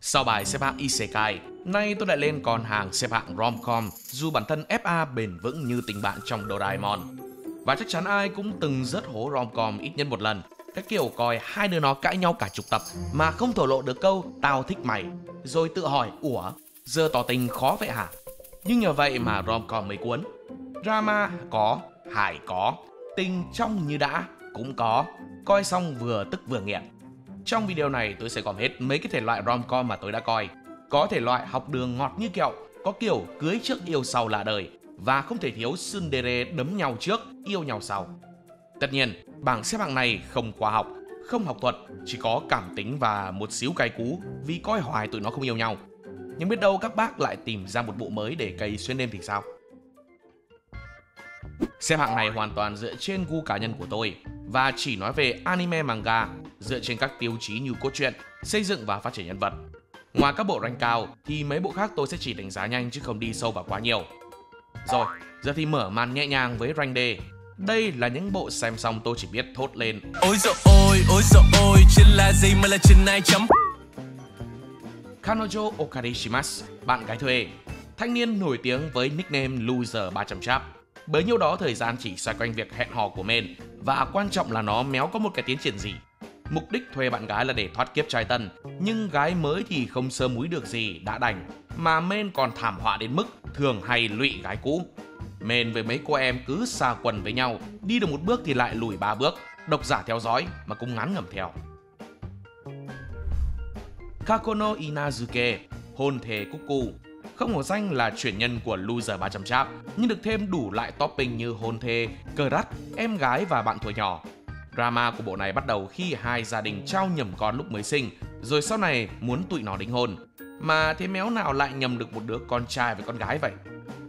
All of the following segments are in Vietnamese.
Sau bài xếp hạng Isekai, nay tôi lại lên con hàng xếp hạng rom-com dù bản thân FA bền vững như tình bạn trong Doraemon. Và chắc chắn ai cũng từng rớt hố rom-com ít nhất một lần. Cái kiểu coi hai đứa nó cãi nhau cả chục tập mà không thổ lộ được câu tao thích mày. Rồi tự hỏi, ủa, giờ tỏ tình khó vậy hả? Nhưng nhờ vậy mà rom-com mới cuốn. Drama có, hài có, tình trong như đã cũng có. Coi xong vừa tức vừa nghiện. Trong video này tôi sẽ gom hết mấy cái thể loại rom-com mà tôi đã coi. Có thể loại học đường ngọt như kẹo, có kiểu cưới trước yêu sau lạ đời, và không thể thiếu tsundere đấm nhau trước, yêu nhau sau. Tất nhiên, bảng xếp hạng này không khoa học, không học thuật, chỉ có cảm tính và một xíu cay cú vì coi hoài tụi nó không yêu nhau. Nhưng biết đâu các bác lại tìm ra một bộ mới để cày xuyên đêm thì sao? Xếp hạng này hoàn toàn dựa trên gu cá nhân của tôi và chỉ nói về anime manga dựa trên các tiêu chí như cốt truyện, xây dựng và phát triển nhân vật. Ngoài các bộ rank cao thì mấy bộ khác tôi sẽ chỉ đánh giá nhanh chứ không đi sâu vào quá nhiều. Rồi, giờ thì mở màn nhẹ nhàng với rank D. Đây là những bộ xem xong tôi chỉ biết thốt lên ôi dồi ôi, chuyện là gì mà là chuyện này chấm. Kanojo Okarishimasu, bạn gái thuê. Thanh niên nổi tiếng với nickname Loser 300 chap. Bấy nhiêu đó thời gian chỉ xoay quanh việc hẹn hò của men, và quan trọng là nó méo có một cái tiến triển gì. Mục đích thuê bạn gái là để thoát kiếp trai tân, nhưng gái mới thì không sơ múi được gì đã đành, mà men còn thảm họa đến mức thường hay lụy gái cũ. Men với mấy cô em cứ xa quần với nhau, đi được một bước thì lại lùi 3 bước, độc giả theo dõi mà cũng ngán ngẩm theo. Kakono Inazuke, hôn thề Cuckoo. Không hổ danh là chuyển nhân của Loser 300 chap, nhưng được thêm đủ lại topping như hôn thê, crush, em gái và bạn tuổi nhỏ. Drama của bộ này bắt đầu khi hai gia đình trao nhầm con lúc mới sinh, rồi sau này muốn tụi nó đính hôn. Mà thế méo nào lại nhầm được một đứa con trai với con gái vậy?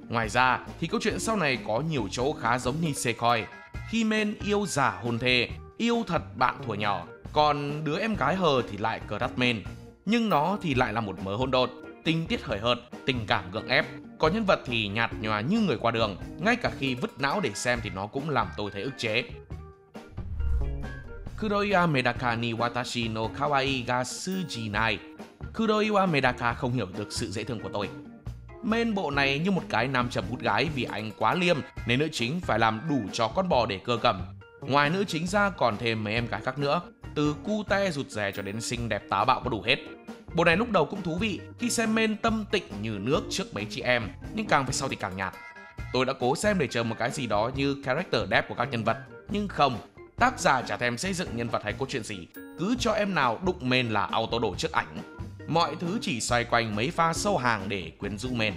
Ngoài ra thì câu chuyện sau này có nhiều chỗ khá giống Nisekoi, khi men yêu giả hôn thê, yêu thật bạn thuở nhỏ, còn đứa em gái hờ thì lại crush men. Nhưng nó thì lại là một mớ hỗn độn, tình tiết hời hợt, tình cảm gượng ép, có nhân vật thì nhạt nhòa như người qua đường, ngay cả khi vứt não để xem thì nó cũng làm tôi thấy ức chế. Kuroi wa Medaka ni watashi no kawaii ga sujinai. Kuroi wa Medaka không hiểu được sự dễ thương của tôi. Men bộ này như một cái nam châm hút gái vì anh quá liêm nên nữ chính phải làm đủ cho con bò để cưa cầm. Ngoài nữ chính ra còn thêm mấy em gái khác nữa, từ cute rụt rè cho đến xinh đẹp táo bạo có đủ hết. Bộ này lúc đầu cũng thú vị khi xem men tâm tịnh như nước trước mấy chị em, nhưng càng về sau thì càng nhạt. Tôi đã cố xem để chờ một cái gì đó như character depth của các nhân vật, nhưng không, tác giả chả thèm xây dựng nhân vật hay cốt truyện gì, cứ cho em nào đụng men là auto đổ trước ảnh. Mọi thứ chỉ xoay quanh mấy pha sâu hàng để quyến rũ men.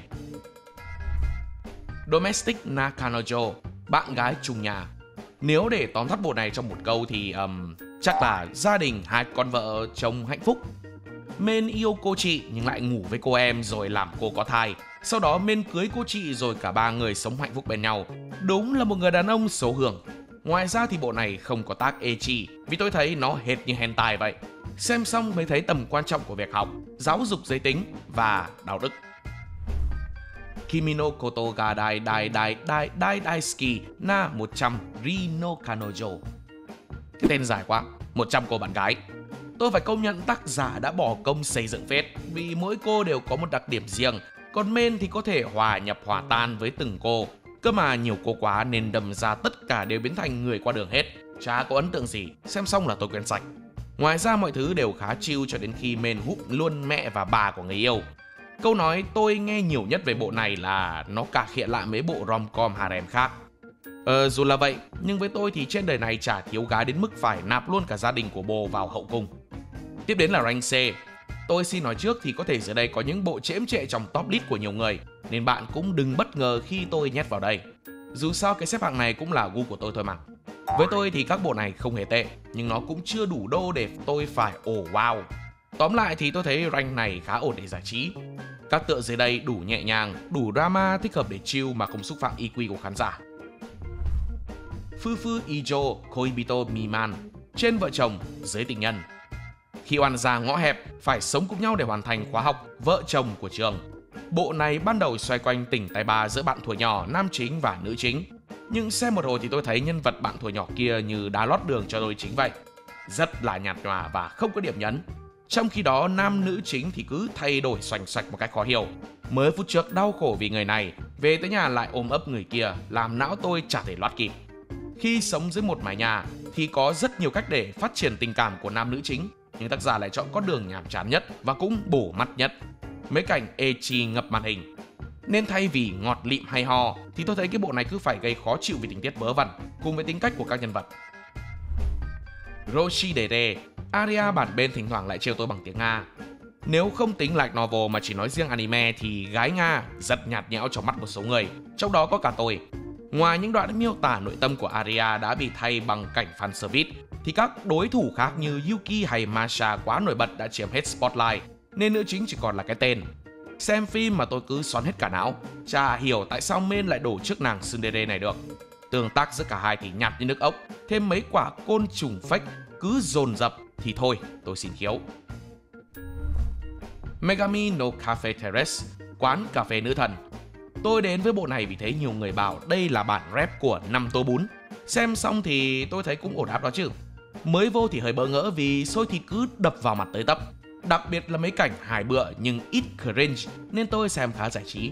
Domestic Nakanojo, bạn gái chung nhà. Nếu để tóm tắt bộ này trong một câu thì chắc là gia đình hai con vợ chồng hạnh phúc. Men yêu cô chị nhưng lại ngủ với cô em rồi làm cô có thai. Sau đó men cưới cô chị rồi cả ba người sống hạnh phúc bên nhau. Đúng là một người đàn ông số hưởng. Ngoài ra thì bộ này không có tác ecchi vì tôi thấy nó hệt như hentai vậy. Xem xong mới thấy tầm quan trọng của việc học, giáo dục giới tính và đạo đức. Kimi no koto ga daisuki na 100 ri no kanojo. Cái tên dài quá, 100 cô bạn gái. Tôi phải công nhận tác giả đã bỏ công xây dựng phết, vì mỗi cô đều có một đặc điểm riêng, còn men thì có thể hòa nhập hòa tan với từng cô. Cơ mà nhiều cô quá nên đâm ra tất cả đều biến thành người qua đường hết, chả có ấn tượng gì, xem xong là tôi quên sạch. Ngoài ra mọi thứ đều khá chill cho đến khi men húp luôn mẹ và bà của người yêu. Câu nói tôi nghe nhiều nhất về bộ này là nó cà khịa lại mấy bộ rom-com harem khác. Dù là vậy, nhưng với tôi thì trên đời này chả thiếu gái đến mức phải nạp luôn cả gia đình của bồ vào hậu cung. Tiếp đến là rank C. Tôi xin nói trước thì có thể dưới đây có những bộ chễm chệ trong top list của nhiều người, nên bạn cũng đừng bất ngờ khi tôi nhét vào đây. Dù sao cái xếp hạng này cũng là gu của tôi thôi mà. Với tôi thì các bộ này không hề tệ, nhưng nó cũng chưa đủ đô để tôi phải wow. Tóm lại thì tôi thấy rank này khá ổn để giải trí. Các tựa dưới đây đủ nhẹ nhàng, đủ drama, thích hợp để chill mà không xúc phạm EQ của khán giả. Fufu Ijo Koibito Miman, trên vợ chồng, dưới tình nhân. Khi oan gia ngõ hẹp, phải sống cùng nhau để hoàn thành khóa học vợ chồng của trường. Bộ này ban đầu xoay quanh tình tay ba giữa bạn thuở nhỏ, nam chính và nữ chính. Nhưng xem một hồi thì tôi thấy nhân vật bạn thuở nhỏ kia như đá lót đường cho đôi chính vậy. Rất là nhạt nhòa và không có điểm nhấn. Trong khi đó nam nữ chính thì cứ thay đổi xoành xoạch một cách khó hiểu. Mới phút trước đau khổ vì người này, về tới nhà lại ôm ấp người kia, làm não tôi chả thể loát kịp. Khi sống dưới một mái nhà thì có rất nhiều cách để phát triển tình cảm của nam nữ chính, nhưng tác giả lại chọn con đường nhàm chán nhất và cũng bổ mắt nhất: mấy cảnh ecchi ngập màn hình. Nên thay vì ngọt lịm hay ho thì tôi thấy cái bộ này cứ phải gây khó chịu vì tình tiết vớ vẩn cùng với tính cách của các nhân vật. Roshidere, Aria bản bên thỉnh thoảng lại trêu tôi bằng tiếng Nga. Nếu không tính light novel mà chỉ nói riêng anime thì gái Nga rất nhạt nhẽo trong mắt một số người, trong đó có cả tôi. Ngoài những đoạn miêu tả nội tâm của Aria đã bị thay bằng cảnh fan service, thì các đối thủ khác như Yuki hay Masha quá nổi bật đã chiếm hết spotlight, nên nữ chính chỉ còn là cái tên. Xem phim mà tôi cứ xoắn hết cả não, chả hiểu tại sao main lại đổ trước nàng tsundere này được. Tương tác giữa cả hai thì nhạt như nước ốc, thêm mấy quả côn trùng fake cứ dồn dập thì thôi, tôi xin khiếu. Megami no Cafe Terrace, quán cà phê nữ thần. Tôi đến với bộ này vì thấy nhiều người bảo đây là bản rap của 5 tô bún. Xem xong thì tôi thấy cũng ổn áp đó chứ. Mới vô thì hơi bỡ ngỡ vì xôi thịt cứ đập vào mặt tới tấp. Đặc biệt là mấy cảnh hài bựa nhưng ít cringe nên tôi xem khá giải trí.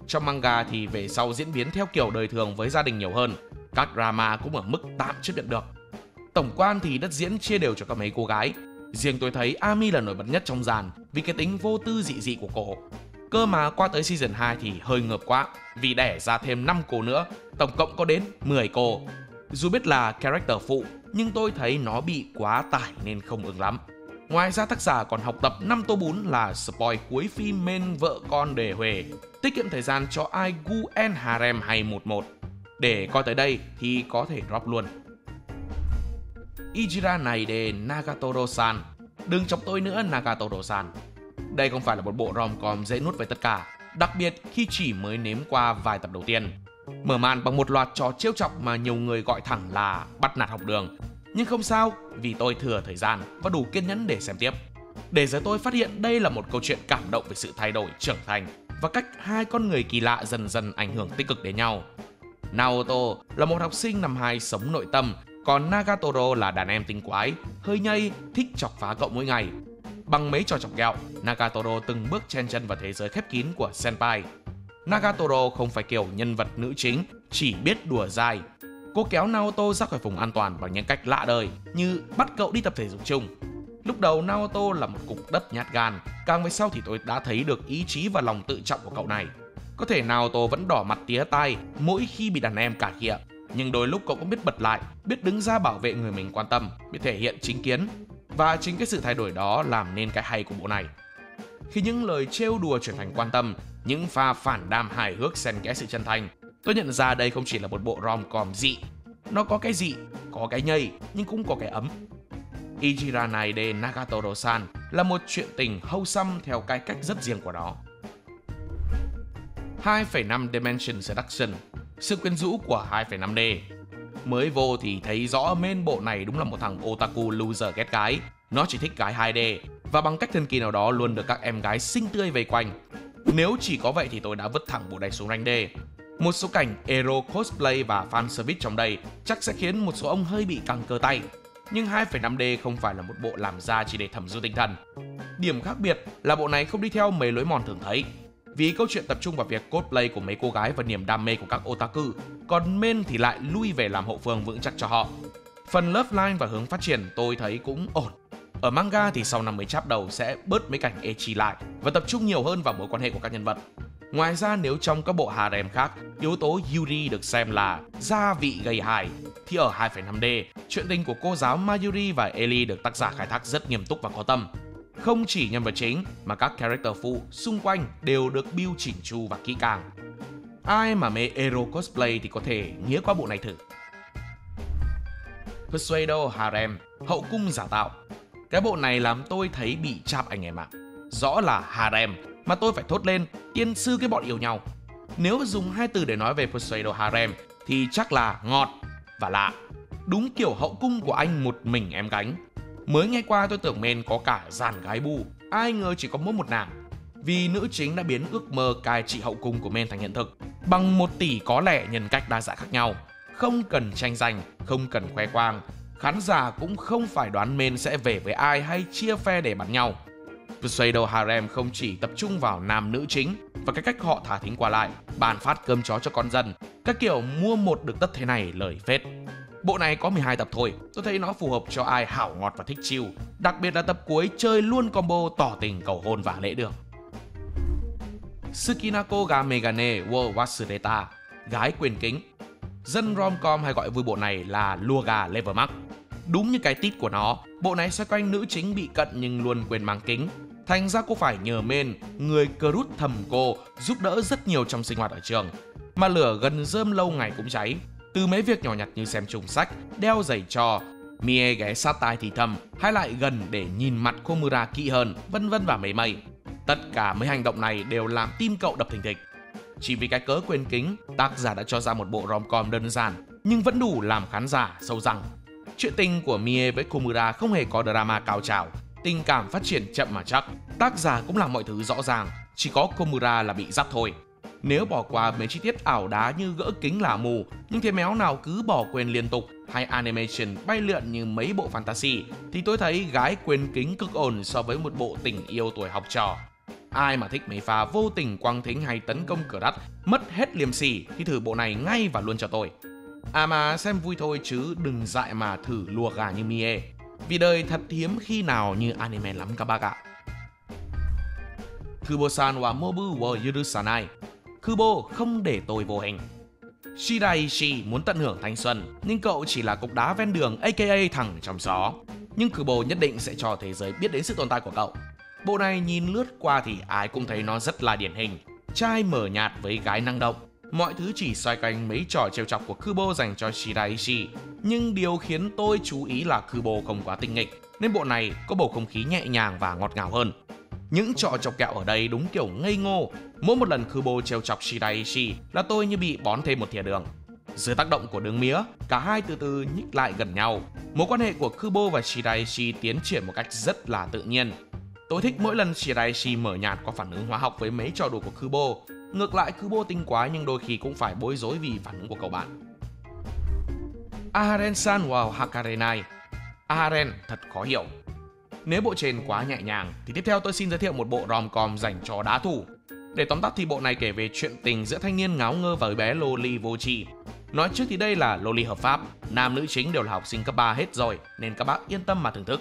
Trong manga thì về sau diễn biến theo kiểu đời thường với gia đình nhiều hơn. Các drama cũng ở mức tạm chấp nhận được. Tổng quan thì đất diễn chia đều cho các mấy cô gái. Riêng tôi thấy Ami là nổi bật nhất trong dàn vì cái tính vô tư dị dị của cô. Cơ mà qua tới season 2 thì hơi ngợp quá vì đẻ ra thêm 5 cô nữa, tổng cộng có đến 10 cô. Dù biết là character phụ nhưng tôi thấy nó bị quá tải nên không ưng lắm. Ngoài ra tác giả còn học tập 5 tô bún là spoil cuối phim main vợ con đề huề, tiết kiệm thời gian cho ai gu en harem hay 11. Để coi tới đây thì có thể drop luôn. Ijira này de Nagatoro-san. Đừng chọc tôi nữa Nagatoro-san. Đây không phải là một bộ rom-com dễ nuốt với tất cả, đặc biệt khi chỉ mới nếm qua vài tập đầu tiên. Mở màn bằng một loạt trò trêu chọc mà nhiều người gọi thẳng là bắt nạt học đường. Nhưng không sao, vì tôi thừa thời gian và đủ kiên nhẫn để xem tiếp. Để giờ tôi phát hiện đây là một câu chuyện cảm động về sự thay đổi, trưởng thành và cách hai con người kỳ lạ dần dần ảnh hưởng tích cực đến nhau. Naoto là một học sinh năm 2 sống nội tâm, còn Nagatoro là đàn em tinh quái, hơi nhây, thích chọc phá cậu mỗi ngày. Bằng mấy trò chọc ghẹo, Nagatoro từng bước chen chân vào thế giới khép kín của senpai. Nagatoro không phải kiểu nhân vật nữ chính, chỉ biết đùa dai. Cô kéo Naoto ra khỏi vùng an toàn bằng những cách lạ đời như bắt cậu đi tập thể dục chung. Lúc đầu Naoto là một cục đất nhát gan, càng về sau thì tôi đã thấy được ý chí và lòng tự trọng của cậu này. Có thể Naoto vẫn đỏ mặt tía tai mỗi khi bị đàn em cà khịa, nhưng đôi lúc cậu cũng biết bật lại, biết đứng ra bảo vệ người mình quan tâm, biết thể hiện chính kiến. Và chính cái sự thay đổi đó làm nên cái hay của bộ này. Khi những lời trêu đùa trở thành quan tâm, những pha phản đam hài hước xen kẽ sự chân thành, tôi nhận ra đây không chỉ là một bộ rom-com dị. Nó có cái dị, có cái nhây, nhưng cũng có cái ấm. Ijira này de Nagatoro-san là một chuyện tình wholesome theo cái cách rất riêng của nó. 2,5 Dimension Seduction, sự quyến rũ của 2,5D. Mới vô thì thấy rõ main bộ này đúng là một thằng otaku loser ghét gái. Nó chỉ thích gái 2D và bằng cách thần kỳ nào đó luôn được các em gái xinh tươi vây quanh. Nếu chỉ có vậy thì tôi đã vứt thẳng bộ này xuống rank D. Một số cảnh ero cosplay và fan service trong đây chắc sẽ khiến một số ông hơi bị căng cơ tay. Nhưng 2,5D không phải là một bộ làm ra chỉ để thẩm du tinh thần. Điểm khác biệt là bộ này không đi theo mấy lối mòn thường thấy. Vì câu chuyện tập trung vào việc cosplay của mấy cô gái và niềm đam mê của các otaku, còn main thì lại lui về làm hậu phương vững chắc cho họ. Phần love line và hướng phát triển tôi thấy cũng ổn. Ở manga thì sau 50 chap đầu sẽ bớt mấy cảnh ecchi lại và tập trung nhiều hơn vào mối quan hệ của các nhân vật. Ngoài ra nếu trong các bộ harem khác, yếu tố Yuri được xem là gia vị gây hài, thì ở 2,5D, chuyện tình của cô giáo Mayuri và Eli được tác giả khai thác rất nghiêm túc và có tâm. Không chỉ nhân vật chính mà các character phụ xung quanh đều được build chỉnh chu và kỹ càng. Ai mà mê ero cosplay thì có thể nghía qua bộ này thử. Pseudo Harem, hậu cung giả tạo. Cái bộ này làm tôi thấy bị chap anh em ạ. Rõ là harem mà tôi phải thốt lên tiên sư cái bọn yêu nhau. Nếu dùng hai từ để nói về Pseudo Harem thì chắc là ngọt và lạ. Đúng kiểu hậu cung của anh một mình em gánh. Mới nghe qua tôi tưởng main có cả dàn gái bu, ai ngờ chỉ có mỗi một nàng. Vì nữ chính đã biến ước mơ cai trị hậu cung của main thành hiện thực bằng 1 tỷ có lẽ nhân cách đa dạng khác nhau. Không cần tranh giành, không cần khoe quang, khán giả cũng không phải đoán main sẽ về với ai hay chia phe để bắn nhau. Pseudo Harem không chỉ tập trung vào nam nữ chính và cái cách họ thả thính qua lại, bàn phát cơm chó cho con dân, các kiểu mua một được tất thế này lời phết. Bộ này có 12 tập thôi, tôi thấy nó phù hợp cho ai hảo ngọt và thích chill, đặc biệt là tập cuối chơi luôn combo tỏ tình cầu hôn và lễ đường. Tsukinako ga Megane wo Wasureta, gái quyền kính. Dân rom-com hay gọi vui bộ này là lua gà level max. Đúng như cái tít của nó, bộ này xoay quanh nữ chính bị cận nhưng luôn quên mang kính. Thành ra cô phải nhờ main, người crush thầm cô, giúp đỡ rất nhiều trong sinh hoạt ở trường. Mà lửa gần rơm lâu ngày cũng cháy. Từ mấy việc nhỏ nhặt như xem trùng sách, đeo giày trò, Mie ghé sát tai thì thầm, hay lại gần để nhìn mặt Komura kỹ hơn, vân vân và mấy mây. Tất cả mấy hành động này đều làm tim cậu đập thình thịch. Chỉ vì cái cớ quên kính, tác giả đã cho ra một bộ rom-com đơn giản nhưng vẫn đủ làm khán giả sâu rằng. Chuyện tình của Mie với Komura không hề có drama cao trào, tình cảm phát triển chậm mà chắc. Tác giả cũng làm mọi thứ rõ ràng, chỉ có Komura là bị dắt thôi. Nếu bỏ qua mấy chi tiết ảo đá như gỡ kính là mù, nhưng thế méo nào cứ bỏ quên liên tục hay animation bay lượn như mấy bộ fantasy, thì tôi thấy gái quên kính cực ổn so với một bộ tình yêu tuổi học trò. Ai mà thích mấy pha vô tình quăng thính hay tấn công cửa đắt, mất hết liềm sỉ thì thử bộ này ngay và luôn cho tôi. À mà xem vui thôi chứ đừng dại mà thử lùa gà như Mie, vì đời thật hiếm khi nào như anime lắm các bác ạ. Kubo-san wa Mobu wo yurusanai. Kubo không để tôi vô hình. Shiraishi muốn tận hưởng thanh xuân, nhưng cậu chỉ là cục đá ven đường aka thẳng trong gió. Nhưng Kubo nhất định sẽ cho thế giới biết đến sự tồn tại của cậu. Bộ này nhìn lướt qua thì ai cũng thấy nó rất là điển hình. Trai mờ nhạt với gái năng động. Mọi thứ chỉ xoay quanh mấy trò trêu chọc của Kubo dành cho Shiraishi. Nhưng điều khiến tôi chú ý là Kubo không quá tinh nghịch, nên bộ này có bầu không khí nhẹ nhàng và ngọt ngào hơn. Những trò chọc kẹo ở đây đúng kiểu ngây ngô. Mỗi một lần Kubo trêu chọc Shiraishi là tôi như bị bón thêm một thìa đường. Dưới tác động của đường mía, cả hai từ từ nhích lại gần nhau. Mối quan hệ của Kubo và Shiraishi tiến triển một cách rất là tự nhiên. Tôi thích mỗi lần Shiraishi mở nhạt có phản ứng hóa học với mấy trò đùa của Kubo. Ngược lại, Kubo tinh quái nhưng đôi khi cũng phải bối rối vì phản ứng của cậu bạn. Aharen-san wa Hakarenai. Aharen thật khó hiểu. Nếu bộ trên quá nhẹ nhàng thì tiếp theo tôi xin giới thiệu một bộ rom-com dành cho đá thủ. Để tóm tắt thì bộ này kể về chuyện tình giữa thanh niên ngáo ngơ và bé loli vô tri. Nói trước thì đây là loli hợp pháp, nam nữ chính đều là học sinh cấp 3 hết rồi nên các bác yên tâm mà thưởng thức.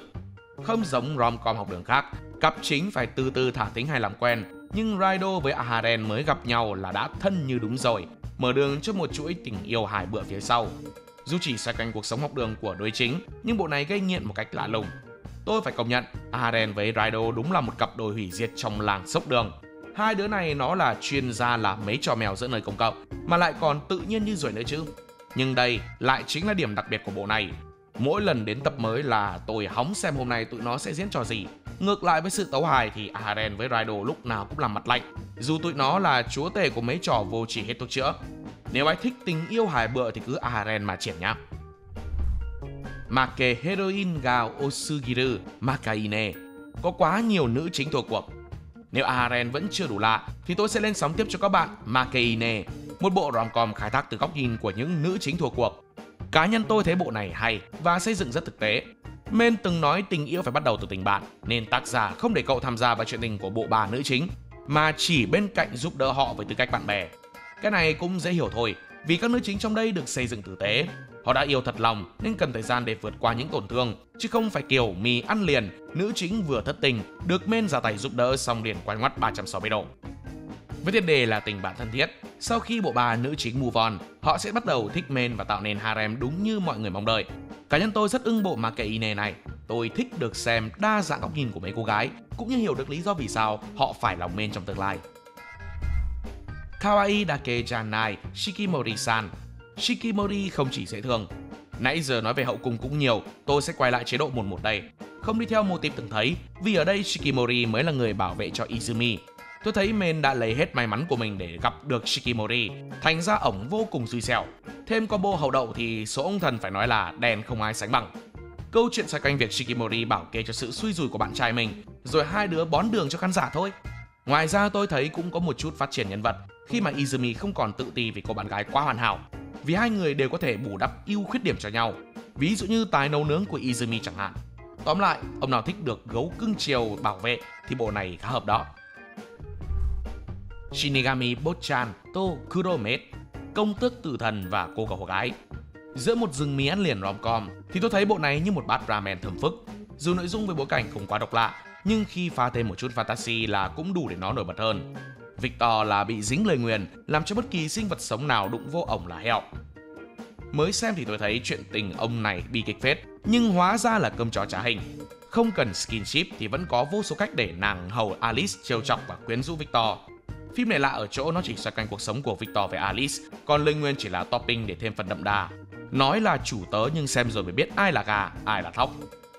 Không giống rom-com học đường khác, cặp chính phải từ từ thả thính hay làm quen, nhưng Raido với Aharen mới gặp nhau là đã thân như đúng rồi, mở đường cho một chuỗi tình yêu hài bựa phía sau. Dù chỉ xoay quanh cuộc sống học đường của đôi chính, nhưng bộ này gây nghiện một cách lạ lùng. Tôi phải công nhận, Aharen với Raido đúng là một cặp đôi hủy diệt trong làng sốc đường. Hai đứa này nó là chuyên gia làm mấy trò mèo giữa nơi công cộng, mà lại còn tự nhiên như ruồi nữa chứ. Nhưng đây lại chính là điểm đặc biệt của bộ này. Mỗi lần đến tập mới là tôi hóng xem hôm nay tụi nó sẽ diễn trò gì. Ngược lại với sự tấu hài thì Aharen với Raido lúc nào cũng làm mặt lạnh, dù tụi nó là chúa tể của mấy trò vô tri hết thuốc chữa. Nếu ai thích tình yêu hài bựa thì cứ Aharen mà triển nhá. Make heroin ga osugiru makaine. Có quá nhiều nữ chính thua cuộc. Nếu Aharen vẫn chưa đủ lạ thì tôi sẽ lên sóng tiếp cho các bạn Makaine, một bộ rom-com khai thác từ góc nhìn của những nữ chính thua cuộc. Cá nhân tôi thấy bộ này hay và xây dựng rất thực tế. Men từng nói tình yêu phải bắt đầu từ tình bạn, nên tác giả không để cậu tham gia vào chuyện tình của bộ bà nữ chính, mà chỉ bên cạnh giúp đỡ họ với tư cách bạn bè. Cái này cũng dễ hiểu thôi, vì các nữ chính trong đây được xây dựng tử tế. Họ đã yêu thật lòng nên cần thời gian để vượt qua những tổn thương, chứ không phải kiểu mì ăn liền, nữ chính vừa thất tình, được men ra tay giúp đỡ xong liền quay ngoắt 360 độ. Với tiền đề là tình bạn thân thiết, sau khi bộ ba nữ chính move on, họ sẽ bắt đầu thích men và tạo nên harem đúng như mọi người mong đợi. Cá nhân tôi rất ưng bộ Makaine này. Tôi thích được xem đa dạng góc nhìn của mấy cô gái, cũng như hiểu được lý do vì sao họ phải lòng men trong tương lai. Kawaii dake janai Shikimori-san. Shikimori không chỉ dễ thương. Nãy giờ nói về hậu cung cũng nhiều, tôi sẽ quay lại chế độ 1-1 đây. Không đi theo mô típ từng thấy, vì ở đây Shikimori mới là người bảo vệ cho Izumi. Tôi thấy men đã lấy hết may mắn của mình để gặp được Shikimori, thành ra ổng vô cùng xui xẻo. Thêm combo hậu đậu thì số ông thần phải nói là đèn không ai sánh bằng. Câu chuyện xoay quanh việc Shikimori bảo kê cho sự xui rủi của bạn trai mình, rồi hai đứa bón đường cho khán giả thôi. Ngoài ra tôi thấy cũng có một chút phát triển nhân vật, khi mà Izumi không còn tự ti vì cô bạn gái quá hoàn hảo, vì hai người đều có thể bù đắp ưu khuyết điểm cho nhau. ví dụ như tài nấu nướng của Izumi chẳng hạn. Tóm lại, ông nào thích được gấu cưng chiều bảo vệ thì bộ này khá hợp đó. Shinigami Bochan to Kuromete, công tước tử thần và cô cậu gái. Giữa một rừng mì ăn liền rom-com thì tôi thấy bộ này như một bát ramen thơm phức. Dù nội dung với bối cảnh không quá độc lạ, nhưng khi pha thêm một chút fantasy là cũng đủ để nó nổi bật hơn. Victor là bị dính lời nguyền, làm cho bất kỳ sinh vật sống nào đụng vô ổng là heo. Mới xem thì tôi thấy chuyện tình ông này bi kịch phết, nhưng hóa ra là cơm chó trá hình. Không cần skinship thì vẫn có vô số cách để nàng hầu Alice trêu chọc và quyến rũ Victor. Phim này lạ ở chỗ nó chỉ xoay quanh cuộc sống của Victor với Alice, còn lời nguyền chỉ là topping để thêm phần đậm đà. Nói là chủ tớ nhưng xem rồi mới biết ai là gà, ai là thóc.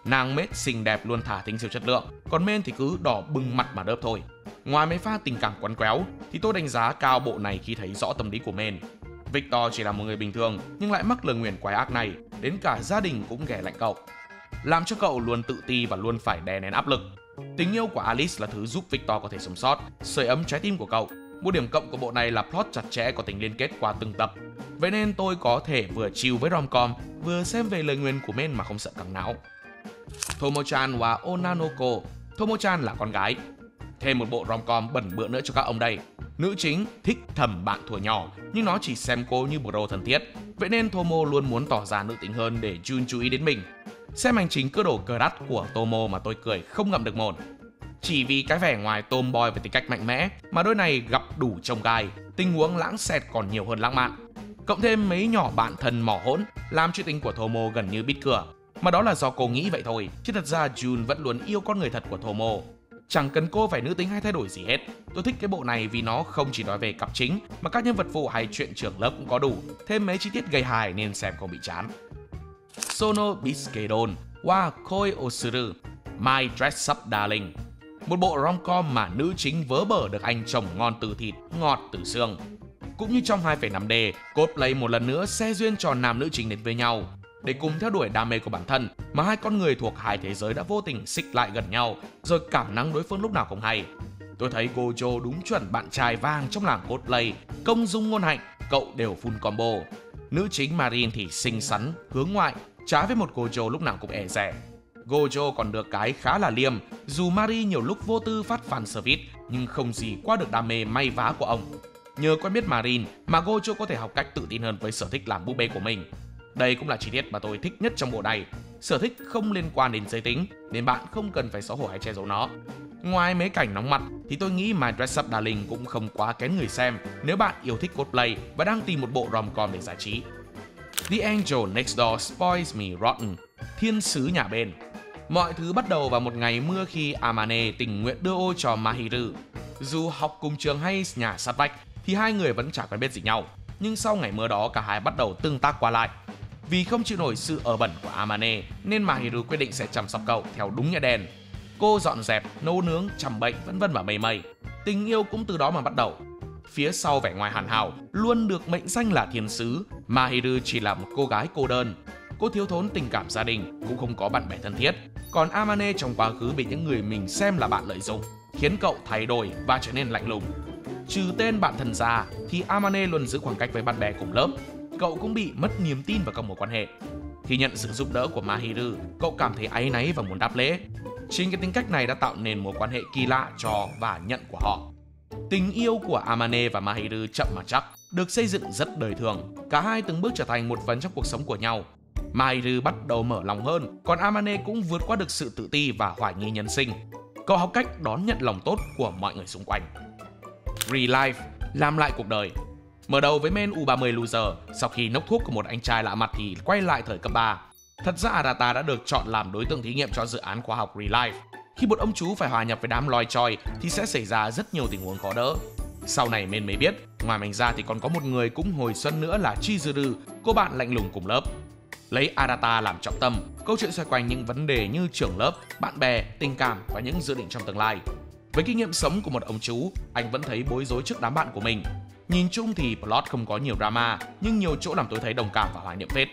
Nàng Mết xinh đẹp luôn thả thính siêu chất lượng, còn Men thì cứ đỏ bừng mặt mà đớp thôi. Ngoài mấy pha tình cảm quấn quéo thì tôi đánh giá cao bộ này khi thấy rõ tâm lý của Men. Victor chỉ là một người bình thường nhưng lại mắc lời nguyền quái ác này, đến cả gia đình cũng ghẻ lạnh cậu, làm cho cậu luôn tự ti và luôn phải đè nén áp lực. Tình yêu của Alice là thứ giúp Victor có thể sống sót, sưởi ấm trái tim của cậu. Một điểm cộng của bộ này là plot chặt chẽ, có tính liên kết qua từng tập. Vậy nên tôi có thể vừa chill với rom-com, vừa xem về lời nguyền của Men mà không sợ căng não. Tomo-chan wa Onanoko. Tomo-chan là con gái. Thêm một bộ rom-com bẩn bựa nữa cho các ông đây. Nữ chính thích thầm bạn thuở nhỏ, nhưng nó chỉ xem cô như bro thân thiết. Vậy nên Tomo luôn muốn tỏ ra nữ tính hơn để Jun chú ý đến mình. Xem hành trình cưa đổ cờ đắt của Tomo mà tôi cười không ngậm được mồm. Chỉ vì cái vẻ ngoài tomboy và tính cách mạnh mẽ mà đôi này gặp đủ chông gai, tình huống lãng xẹt còn nhiều hơn lãng mạn. Cộng thêm mấy nhỏ bạn thân mỏ hỗn làm chuyện tình của Tomo gần như bít cửa. Mà đó là do cô nghĩ vậy thôi, chứ thật ra Jun vẫn luôn yêu con người thật của Tomo. Chẳng cần cô phải nữ tính hay thay đổi gì hết. Tôi thích cái bộ này vì nó không chỉ nói về cặp chính mà các nhân vật phụ hay chuyện trưởng lớp cũng có đủ, thêm mấy chi tiết gây hài nên xem không bị chán. Sono Biskedon wa Koi Osuru, My Dress Up Darling. Một bộ rom-com mà nữ chính vớ bở được anh chồng ngon từ thịt, ngọt từ xương. Cũng như trong 2,5D, Coldplay một lần nữa xe duyên cho nam nữ chính đến với nhau. Để cùng theo đuổi đam mê của bản thân mà hai con người thuộc hai thế giới đã vô tình xích lại gần nhau, rồi cảm nắng đối phương lúc nào không hay. Tôi thấy Gojo đúng chuẩn bạn trai vàng trong làng Coldplay, công dung ngôn hạnh, cậu đều full combo. Nữ chính Marin thì xinh xắn, hướng ngoại, trái với một Gojo lúc nào cũng e dè. Gojo còn được cái khá là liêm, dù Marin nhiều lúc vô tư phát fan service nhưng không gì qua được đam mê may vá của ông. Nhờ quen biết Marin mà Gojo có thể học cách tự tin hơn với sở thích làm búp bê của mình. Đây cũng là chi tiết mà tôi thích nhất trong bộ này. Sở thích không liên quan đến giới tính nên bạn không cần phải xấu hổ hay che giấu nó. Ngoài mấy cảnh nóng mặt thì tôi nghĩ My Dress Up Darling cũng không quá kén người xem nếu bạn yêu thích cosplay và đang tìm một bộ rom-com để giải trí. The Angel Next Door Spoils Me Rotten, thiên sứ nhà bên. Mọi thứ bắt đầu vào một ngày mưa khi Amane tình nguyện đưa ô cho Mahiru. Dù học cùng trường hay nhà sát vách thì hai người vẫn chả quen biết gì nhau. Nhưng sau ngày mưa đó cả hai bắt đầu tương tác qua lại. Vì không chịu nổi sự ở bẩn của Amane nên Mahiru quyết định sẽ chăm sóc cậu theo đúng nghĩa đen. Cô dọn dẹp, nấu nướng, chăm bệnh vân vân và mây mây. Tình yêu cũng từ đó mà bắt đầu. Phía sau vẻ ngoài hoàn hảo, luôn được mệnh danh là thiên sứ, Mahiru chỉ là một cô gái cô đơn. Cô thiếu thốn tình cảm gia đình, cũng không có bạn bè thân thiết. Còn Amane trong quá khứ bị những người mình xem là bạn lợi dụng, khiến cậu thay đổi và trở nên lạnh lùng. Trừ tên bạn thân ra thì Amane luôn giữ khoảng cách với bạn bè cùng lớp. Cậu cũng bị mất niềm tin vào các mối quan hệ. Khi nhận sự giúp đỡ của Mahiru, cậu cảm thấy áy náy và muốn đáp lễ. Chính cái tính cách này đã tạo nên mối quan hệ kỳ lạ cho và nhận của họ. Tình yêu của Amane và Mahiru chậm mà chắc, được xây dựng rất đời thường. Cả hai từng bước trở thành một phần trong cuộc sống của nhau. Mahiru bắt đầu mở lòng hơn, còn Amane cũng vượt qua được sự tự ti và hoài nghi nhân sinh. Cậu học cách đón nhận lòng tốt của mọi người xung quanh. Relive, làm lại cuộc đời. Mở đầu với Men U30 Loser, sau khi nốc thuốc của một anh trai lạ mặt thì quay lại thời cấp 3. Thật ra Arata đã được chọn làm đối tượng thí nghiệm cho dự án khoa học Relive. Khi một ông chú phải hòa nhập với đám loi choi thì sẽ xảy ra rất nhiều tình huống khó đỡ. Sau này Men mới biết, ngoài mình ra thì còn có một người cũng hồi xuân nữa là Chizuru, cô bạn lạnh lùng cùng lớp. Lấy Arata làm trọng tâm, câu chuyện xoay quanh những vấn đề như trưởng lớp, bạn bè, tình cảm và những dự định trong tương lai. Với kinh nghiệm sống của một ông chú, anh vẫn thấy bối rối trước đám bạn của mình. Nhìn chung thì plot không có nhiều drama, nhưng nhiều chỗ làm tôi thấy đồng cảm và hoài niệm phết.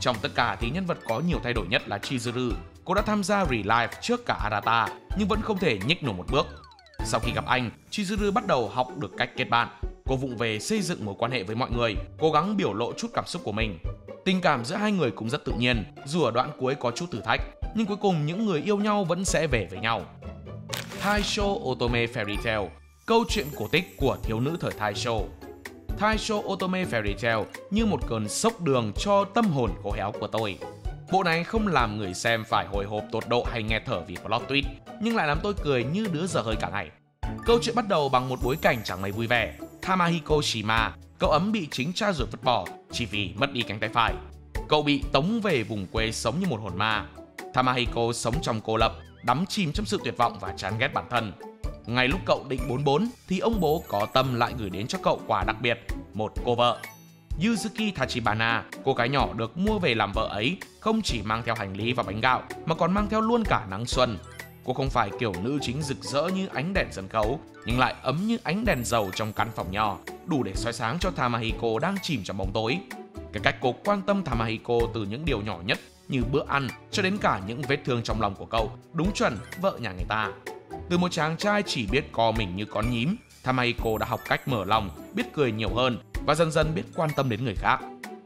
Trong tất cả thì nhân vật có nhiều thay đổi nhất là Chizuru. Cô đã tham gia Relive trước cả Arata, nhưng vẫn không thể nhích nổi một bước. Sau khi gặp anh, Chizuru bắt đầu học được cách kết bạn. Cô vụng về xây dựng mối quan hệ với mọi người, cố gắng biểu lộ chút cảm xúc của mình. Tình cảm giữa hai người cũng rất tự nhiên, dù ở đoạn cuối có chút thử thách, nhưng cuối cùng những người yêu nhau vẫn sẽ về với nhau. Taisho Otome Fairy Tail, câu chuyện cổ tích của thiếu nữ thời Taisho. Taisho Otome Fairy Tail như một cơn sốc đường cho tâm hồn khô héo của tôi. Bộ này không làm người xem phải hồi hộp tột độ hay nghe thở vì plot twist, nhưng lại làm tôi cười như đứa dở hơi cả ngày. Câu chuyện bắt đầu bằng một bối cảnh chẳng mấy vui vẻ. Tamahiko Shima, cậu ấm bị chính cha ruột vứt bỏ chỉ vì mất đi cánh tay phải. Cậu bị tống về vùng quê sống như một hồn ma. Tamahiko sống trong cô lập, đắm chìm trong sự tuyệt vọng và chán ghét bản thân. Ngay lúc cậu định 44 thì ông bố có tâm lại gửi đến cho cậu quà đặc biệt, một cô vợ. Yuzuki Tachibana, cô gái nhỏ được mua về làm vợ ấy, không chỉ mang theo hành lý và bánh gạo mà còn mang theo luôn cả nắng xuân. Cô không phải kiểu nữ chính rực rỡ như ánh đèn sân khấu, nhưng lại ấm như ánh đèn dầu trong căn phòng nhỏ, đủ để soi sáng cho Tamahiko đang chìm trong bóng tối. Cái cách cô quan tâm Tamahiko từ những điều nhỏ nhất như bữa ăn cho đến cả những vết thương trong lòng của cậu, đúng chuẩn vợ nhà người ta. Từ một chàng trai chỉ biết co mình như con nhím, Tamahiko đã học cách mở lòng, biết cười nhiều hơn và dần dần biết quan tâm đến người khác.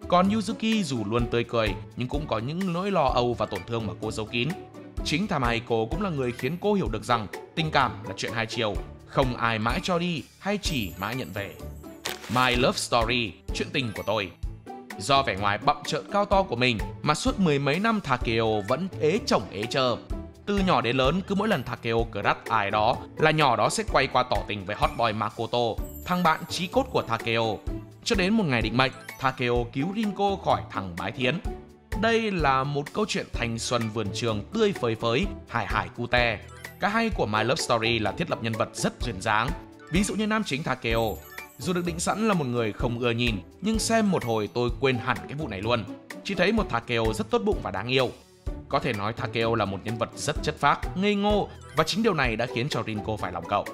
Còn Yuzuki dù luôn tươi cười nhưng cũng có những nỗi lo âu và tổn thương mà cô giấu kín. Chính Tamahiko cũng là người khiến cô hiểu được rằng tình cảm là chuyện hai chiều, không ai mãi cho đi hay chỉ mãi nhận về. My Love Story, chuyện tình của tôi. Do vẻ ngoài bặm trợn cao to của mình mà suốt mười mấy năm Takeo vẫn ế chồng ế chơ. Từ nhỏ đến lớn, cứ mỗi lần Takeo crush ai đó là nhỏ đó sẽ quay qua tỏ tình với hot boy Makoto, thằng bạn chí cốt của Takeo. Cho đến một ngày định mệnh, Takeo cứu Rinko khỏi thằng bái thiến. Đây là một câu chuyện thanh xuân vườn trường tươi phơi phới, hài hài cute. Cái hay của My Love Story là thiết lập nhân vật rất duyên dáng. Ví dụ như nam chính Takeo. Dù được định sẵn là một người không ưa nhìn, nhưng xem một hồi tôi quên hẳn cái vụ này luôn. Chỉ thấy một Takeo rất tốt bụng và đáng yêu. Có thể nói Takeo là một nhân vật rất chất phác, ngây ngô, và chính điều này đã khiến cho Rinko phải lòng cậu.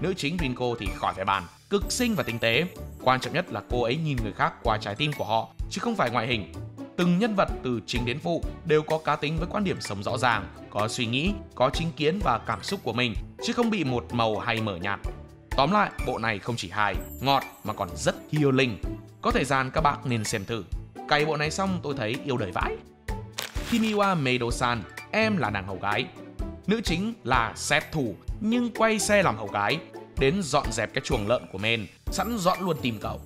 Nữ chính Rinko thì khỏi phải bàn, cực xinh và tinh tế. Quan trọng nhất là cô ấy nhìn người khác qua trái tim của họ, chứ không phải ngoại hình. Từng nhân vật từ chính đến phụ đều có cá tính với quan điểm sống rõ ràng, có suy nghĩ, có chính kiến và cảm xúc của mình, chứ không bị một màu hay mờ nhạt. Tóm lại, bộ này không chỉ hài, ngọt mà còn rất healing. Có thời gian các bạn nên xem thử. Cày bộ này xong tôi thấy yêu đời vãi. Kimiwa Medo-san, em là nàng hầu gái. Nữ chính là sát thủ nhưng quay xe làm hầu gái, đến dọn dẹp cái chuồng lợn của men, sẵn dọn luôn tìm cậu.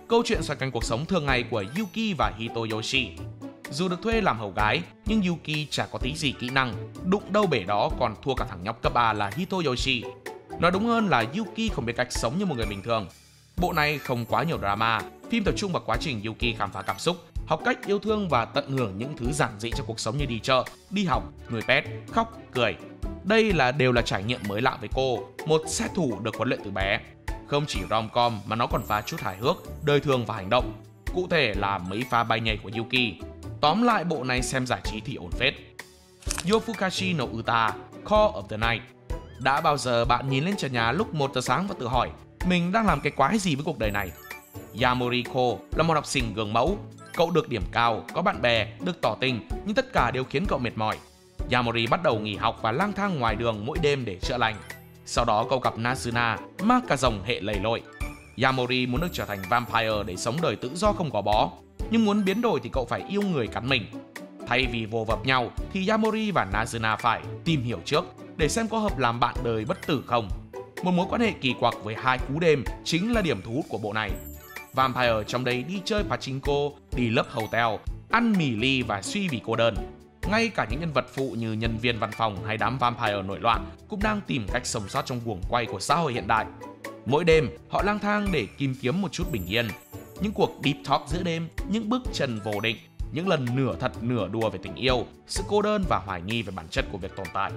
Câu chuyện xoay quanh cuộc sống thường ngày của Yuki và Hitoyoshi. Dù được thuê làm hầu gái, nhưng Yuki chả có tí gì kỹ năng, đụng đâu bể đó còn thua cả thằng nhóc cấp 3 là Hitoyoshi. Nói đúng hơn là Yuki không biết cách sống như một người bình thường. Bộ này không quá nhiều drama, phim tập trung vào quá trình Yuki khám phá cảm xúc, học cách yêu thương và tận hưởng những thứ giản dị trong cuộc sống như đi chợ, đi học, nuôi pet, khóc, cười. Đây đều là trải nghiệm mới lạ với cô, một sát thủ được huấn luyện từ bé. Không chỉ rom-com mà nó còn pha chút hài hước, đời thường và hành động. Cụ thể là mấy pha bay nhảy của Yuki. Tóm lại bộ này xem giải trí thì ổn phết. Yofukashi no Uta, Call of the Night. Đã bao giờ bạn nhìn lên trần nhà lúc 1 giờ sáng và tự hỏi mình đang làm cái quái gì với cuộc đời này? Yamoriko là một học sinh gương mẫu. Cậu được điểm cao, có bạn bè, được tỏ tình, nhưng tất cả đều khiến cậu mệt mỏi. Yamori bắt đầu nghỉ học và lang thang ngoài đường mỗi đêm để chữa lành. Sau đó cậu gặp Nazuna, ma cà rồng hệ lầy lội. Yamori muốn được trở thành vampire để sống đời tự do không gò bó, nhưng muốn biến đổi thì cậu phải yêu người cắn mình. Thay vì vồ vập nhau thì Yamori và Nazuna phải tìm hiểu trước để xem có hợp làm bạn đời bất tử không. Một mối quan hệ kỳ quặc với 2 cú đêm chính là điểm thu hút của bộ này. Vampire trong đây đi chơi pachinko, đi lấp hotel, ăn mì ly và suy vì cô đơn. Ngay cả những nhân vật phụ như nhân viên văn phòng hay đám vampire nổi loạn cũng đang tìm cách sống sót trong guồng quay của xã hội hiện đại. Mỗi đêm, họ lang thang để tìm kiếm một chút bình yên. Những cuộc deep talk giữa đêm, những bước chân vô định, những lần nửa thật nửa đùa về tình yêu, sự cô đơn và hoài nghi về bản chất của việc tồn tại.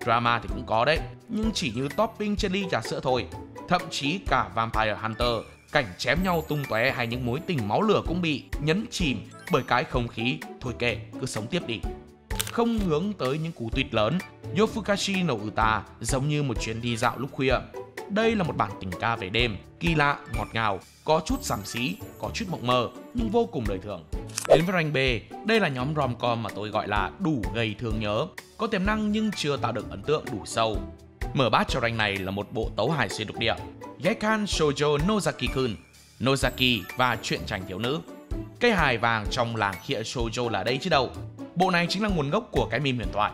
Drama thì cũng có đấy, nhưng chỉ như topping trên ly trà sữa thôi. Thậm chí cả Vampire Hunter, cảnh chém nhau tung tóe hay những mối tình máu lửa cũng bị nhấn chìm bởi cái không khí thôi kệ, cứ sống tiếp đi. Không hướng tới những cú tweet lớn, Yofukashi no Uta giống như một chuyến đi dạo lúc khuya. Đây là một bản tình ca về đêm, kỳ lạ, ngọt ngào, có chút xàm xí, có chút mộng mơ, nhưng vô cùng đời thường. Đến với rank B, đây là nhóm rom-com mà tôi gọi là đủ gây thương nhớ, có tiềm năng nhưng chưa tạo được ấn tượng đủ sâu. Mở bát cho rank này là một bộ tấu hài xuyên lục địa, Gekkan Shoujo Nozaki-kun, Nozaki và truyện tranh thiếu nữ. Cây hài vàng trong làng khịa shoujo là đây chứ đâu. Bộ này chính là nguồn gốc của cái meme huyền thoại.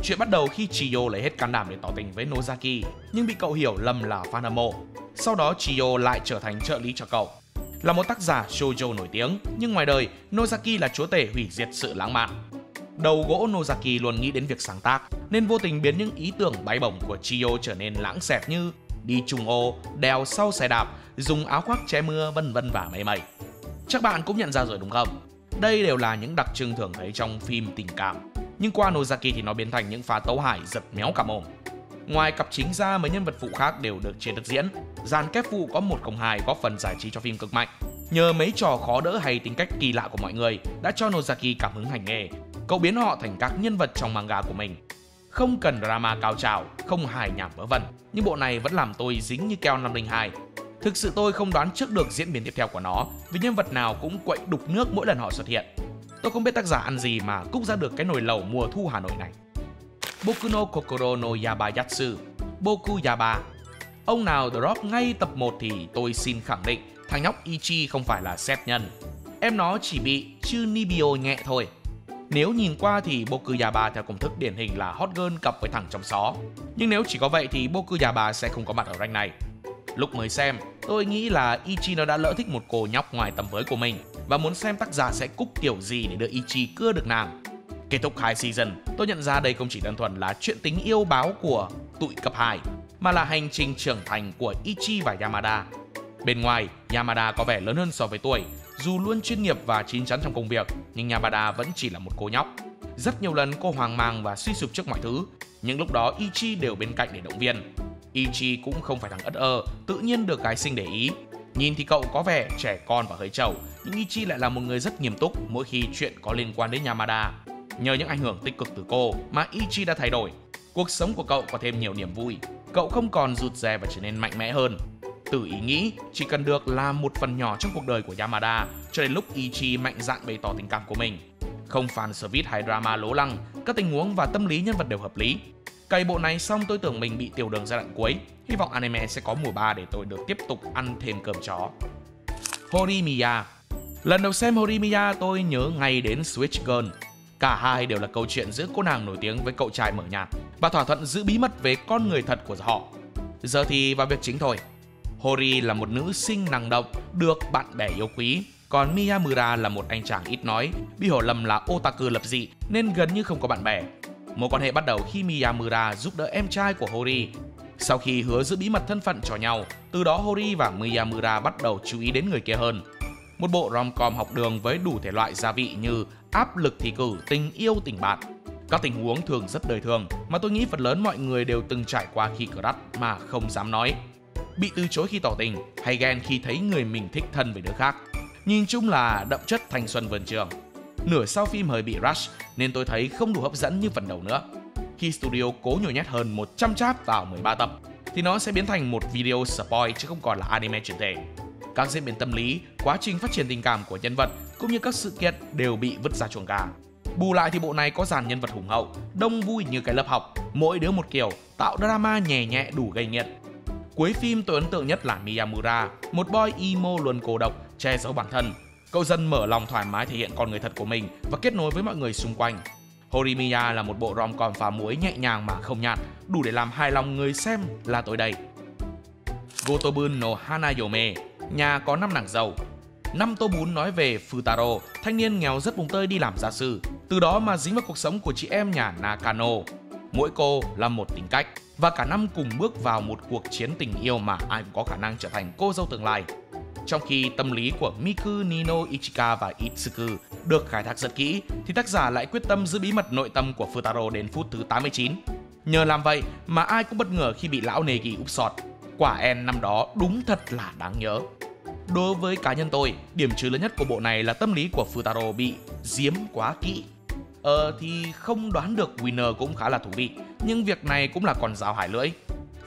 Chuyện bắt đầu khi Chiyo lấy hết can đảm để tỏ tình với Nozaki, nhưng bị cậu hiểu lầm là fan hâm mộ. Sau đó Chiyo lại trở thành trợ lý cho cậu. Là một tác giả shoujo nổi tiếng, nhưng ngoài đời, Nozaki là chúa tể hủy diệt sự lãng mạn. Đầu gỗ Nozaki luôn nghĩ đến việc sáng tác, nên vô tình biến những ý tưởng bay bổng của Chiyo trở nên lãng xẹt như đi trùng ô, đèo sau xe đạp, dùng áo khoác che mưa, vân vân và mây mây. Chắc bạn cũng nhận ra rồi đúng không? Đây đều là những đặc trưng thường thấy trong phim tình cảm. Nhưng qua Nozaki thì nó biến thành những pha tấu hài giật méo cả mồm. Ngoài cặp chính ra, mấy nhân vật phụ khác đều được chế được diễn. Dàn kép phụ có 102 góp phần giải trí cho phim cực mạnh. Nhờ mấy trò khó đỡ hay tính cách kỳ lạ của mọi người đã cho Nozaki cảm hứng hành nghề. Cậu biến họ thành các nhân vật trong manga của mình. Không cần drama cao trào, không hài nhảm vớ vẩn, nhưng bộ này vẫn làm tôi dính như keo 502. Thực sự tôi không đoán trước được diễn biến tiếp theo của nó, vì nhân vật nào cũng quậy đục nước mỗi lần họ xuất hiện. Tôi không biết tác giả ăn gì mà cúc ra được cái nồi lẩu mùa thu Hà Nội này. Boku no Kokoro no Yabayatsu, Boku Yaba. Ông nào drop ngay tập 1 thì tôi xin khẳng định thằng nhóc Ichi không phải là set nhân. Em nó chỉ bị chư Nibio nhẹ thôi. Nếu nhìn qua thì Boku Yaba theo công thức điển hình là hot girl cặp với thằng trong xó. Nhưng nếu chỉ có vậy thì Boku Yaba sẽ không có mặt ở rank này. Lúc mới xem, tôi nghĩ là Ichi nó đã lỡ thích một cô nhóc ngoài tầm với của mình và muốn xem tác giả sẽ cúc kiểu gì để đưa Ichi cưa được nàng. Kết thúc 2 season, tôi nhận ra đây không chỉ đơn thuần là chuyện tình yêu báo của tụi cấp 2, mà là hành trình trưởng thành của Ichi và Yamada. Bên ngoài, Yamada có vẻ lớn hơn so với tuổi, dù luôn chuyên nghiệp và chín chắn trong công việc, nhưng Yamada vẫn chỉ là một cô nhóc. Rất nhiều lần cô hoang mang và suy sụp trước mọi thứ, nhưng lúc đó Ichi đều bên cạnh để động viên. Ichi cũng không phải thằng ất ơ, tự nhiên được gái xinh để ý. Nhìn thì cậu có vẻ trẻ con và hơi trẩu, nhưng Ichi lại là một người rất nghiêm túc mỗi khi chuyện có liên quan đến Yamada. Nhờ những ảnh hưởng tích cực từ cô mà Ichi đã thay đổi. Cuộc sống của cậu có thêm nhiều niềm vui. Cậu không còn rụt rè và trở nên mạnh mẽ hơn. Từ ý nghĩ chỉ cần được làm một phần nhỏ trong cuộc đời của Yamada, cho đến lúc Ichi mạnh dạn bày tỏ tình cảm của mình. Không fan service hay drama lố lăng, các tình huống và tâm lý nhân vật đều hợp lý. Cày bộ này xong tôi tưởng mình bị tiểu đường giai đoạn cuối. Hy vọng anime sẽ có mùa 3 để tôi được tiếp tục ăn thêm cơm chó. Horimiya. Lần đầu xem Horimiya tôi nhớ ngay đến Switch Girl. Cả hai đều là câu chuyện giữa cô nàng nổi tiếng với cậu trai mở nhạt và thỏa thuận giữ bí mật về con người thật của họ. Giờ thì vào việc chính thôi. Hori là một nữ sinh năng động, được bạn bè yêu quý. Còn Miyamura là một anh chàng ít nói, bị hiểu lầm là otaku lập dị nên gần như không có bạn bè. Mối quan hệ bắt đầu khi Miyamura giúp đỡ em trai của Hori. Sau khi hứa giữ bí mật thân phận cho nhau, từ đó Hori và Miyamura bắt đầu chú ý đến người kia hơn. Một bộ rom-com học đường với đủ thể loại gia vị như áp lực thi cử, tình yêu, tình bạn. Các tình huống thường rất đời thường mà tôi nghĩ phần lớn mọi người đều từng trải qua khi crush mà không dám nói. Bị từ chối khi tỏ tình hay ghen khi thấy người mình thích thân với đứa khác. Nhìn chung là đậm chất thanh xuân vườn trường. Nửa sau phim hơi bị rush nên tôi thấy không đủ hấp dẫn như phần đầu nữa. Khi studio cố nhồi nhét hơn 100 chap vào 13 tập thì nó sẽ biến thành một video spoil chứ không còn là anime chuyển thể. Các diễn biến tâm lý, quá trình phát triển tình cảm của nhân vật cũng như các sự kiện đều bị vứt ra chuồng gà. Bù lại thì bộ này có dàn nhân vật hùng hậu, đông vui như cái lớp học, mỗi đứa một kiểu, tạo drama nhẹ nhẹ đủ gây nghiện. Cuối phim tôi ấn tượng nhất là Miyamura, một boy emo luôn cô độc, che giấu bản thân. Cậu dần mở lòng thoải mái thể hiện con người thật của mình và kết nối với mọi người xung quanh. Horimiya là một bộ rom-com phá muối nhẹ nhàng mà không nhạt, đủ để làm hài lòng người xem là tôi đây. Gotobun no Hanayome, nhà có 5 nàng dâu. Năm tô bún nói về Futaro, thanh niên nghèo rất vùng tơi đi làm gia sư, từ đó mà dính vào cuộc sống của chị em nhà Nakano. Mỗi cô là một tính cách và cả năm cùng bước vào một cuộc chiến tình yêu mà ai cũng có khả năng trở thành cô dâu tương lai. Trong khi tâm lý của Miku, Nino, Ichika và Itsuku được khai thác rất kỹ, thì tác giả lại quyết tâm giữ bí mật nội tâm của Futaro đến phút thứ 89. Nhờ làm vậy mà ai cũng bất ngờ khi bị lão Negi úp sọt. Quả en năm đó đúng thật là đáng nhớ. Đối với cá nhân tôi, điểm trừ lớn nhất của bộ này là tâm lý của Futaro bị giếm quá kỹ. Thì không đoán được winner cũng khá là thú vị, nhưng việc này cũng là con dao hai lưỡi.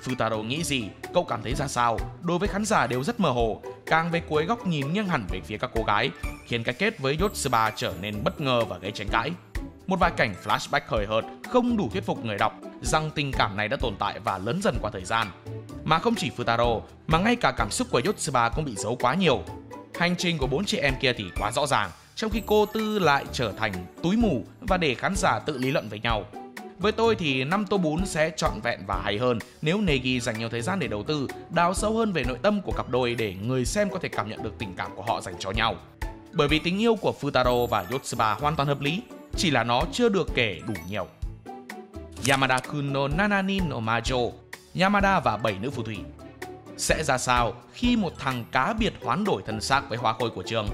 Futaro nghĩ gì, cậu cảm thấy ra sao, đối với khán giả đều rất mơ hồ, càng về cuối góc nhìn nghiêng hẳn về phía các cô gái, khiến cái kết với Yotsuba trở nên bất ngờ và gây tranh cãi. Một vài cảnh flashback hời hợt không đủ thuyết phục người đọc rằng tình cảm này đã tồn tại và lớn dần qua thời gian. Mà không chỉ Futaro, mà ngay cả cảm xúc của Yotsuba cũng bị giấu quá nhiều. Hành trình của 4 chị em kia thì quá rõ ràng, trong khi cô Tư lại trở thành túi mù và để khán giả tự lý luận với nhau. Với tôi thì 5 tô bún sẽ trọn vẹn và hay hơn nếu Negi dành nhiều thời gian để đầu tư, đào sâu hơn về nội tâm của cặp đôi để người xem có thể cảm nhận được tình cảm của họ dành cho nhau. Bởi vì tình yêu của Futaro và Yotsuba hoàn toàn hợp lý, chỉ là nó chưa được kể đủ nhiều. Yamada-kun no Nanani no Majo, Yamada và 7 nữ phù thủy. Sẽ ra sao khi một thằng cá biệt hoán đổi thân xác với hoa khôi của trường?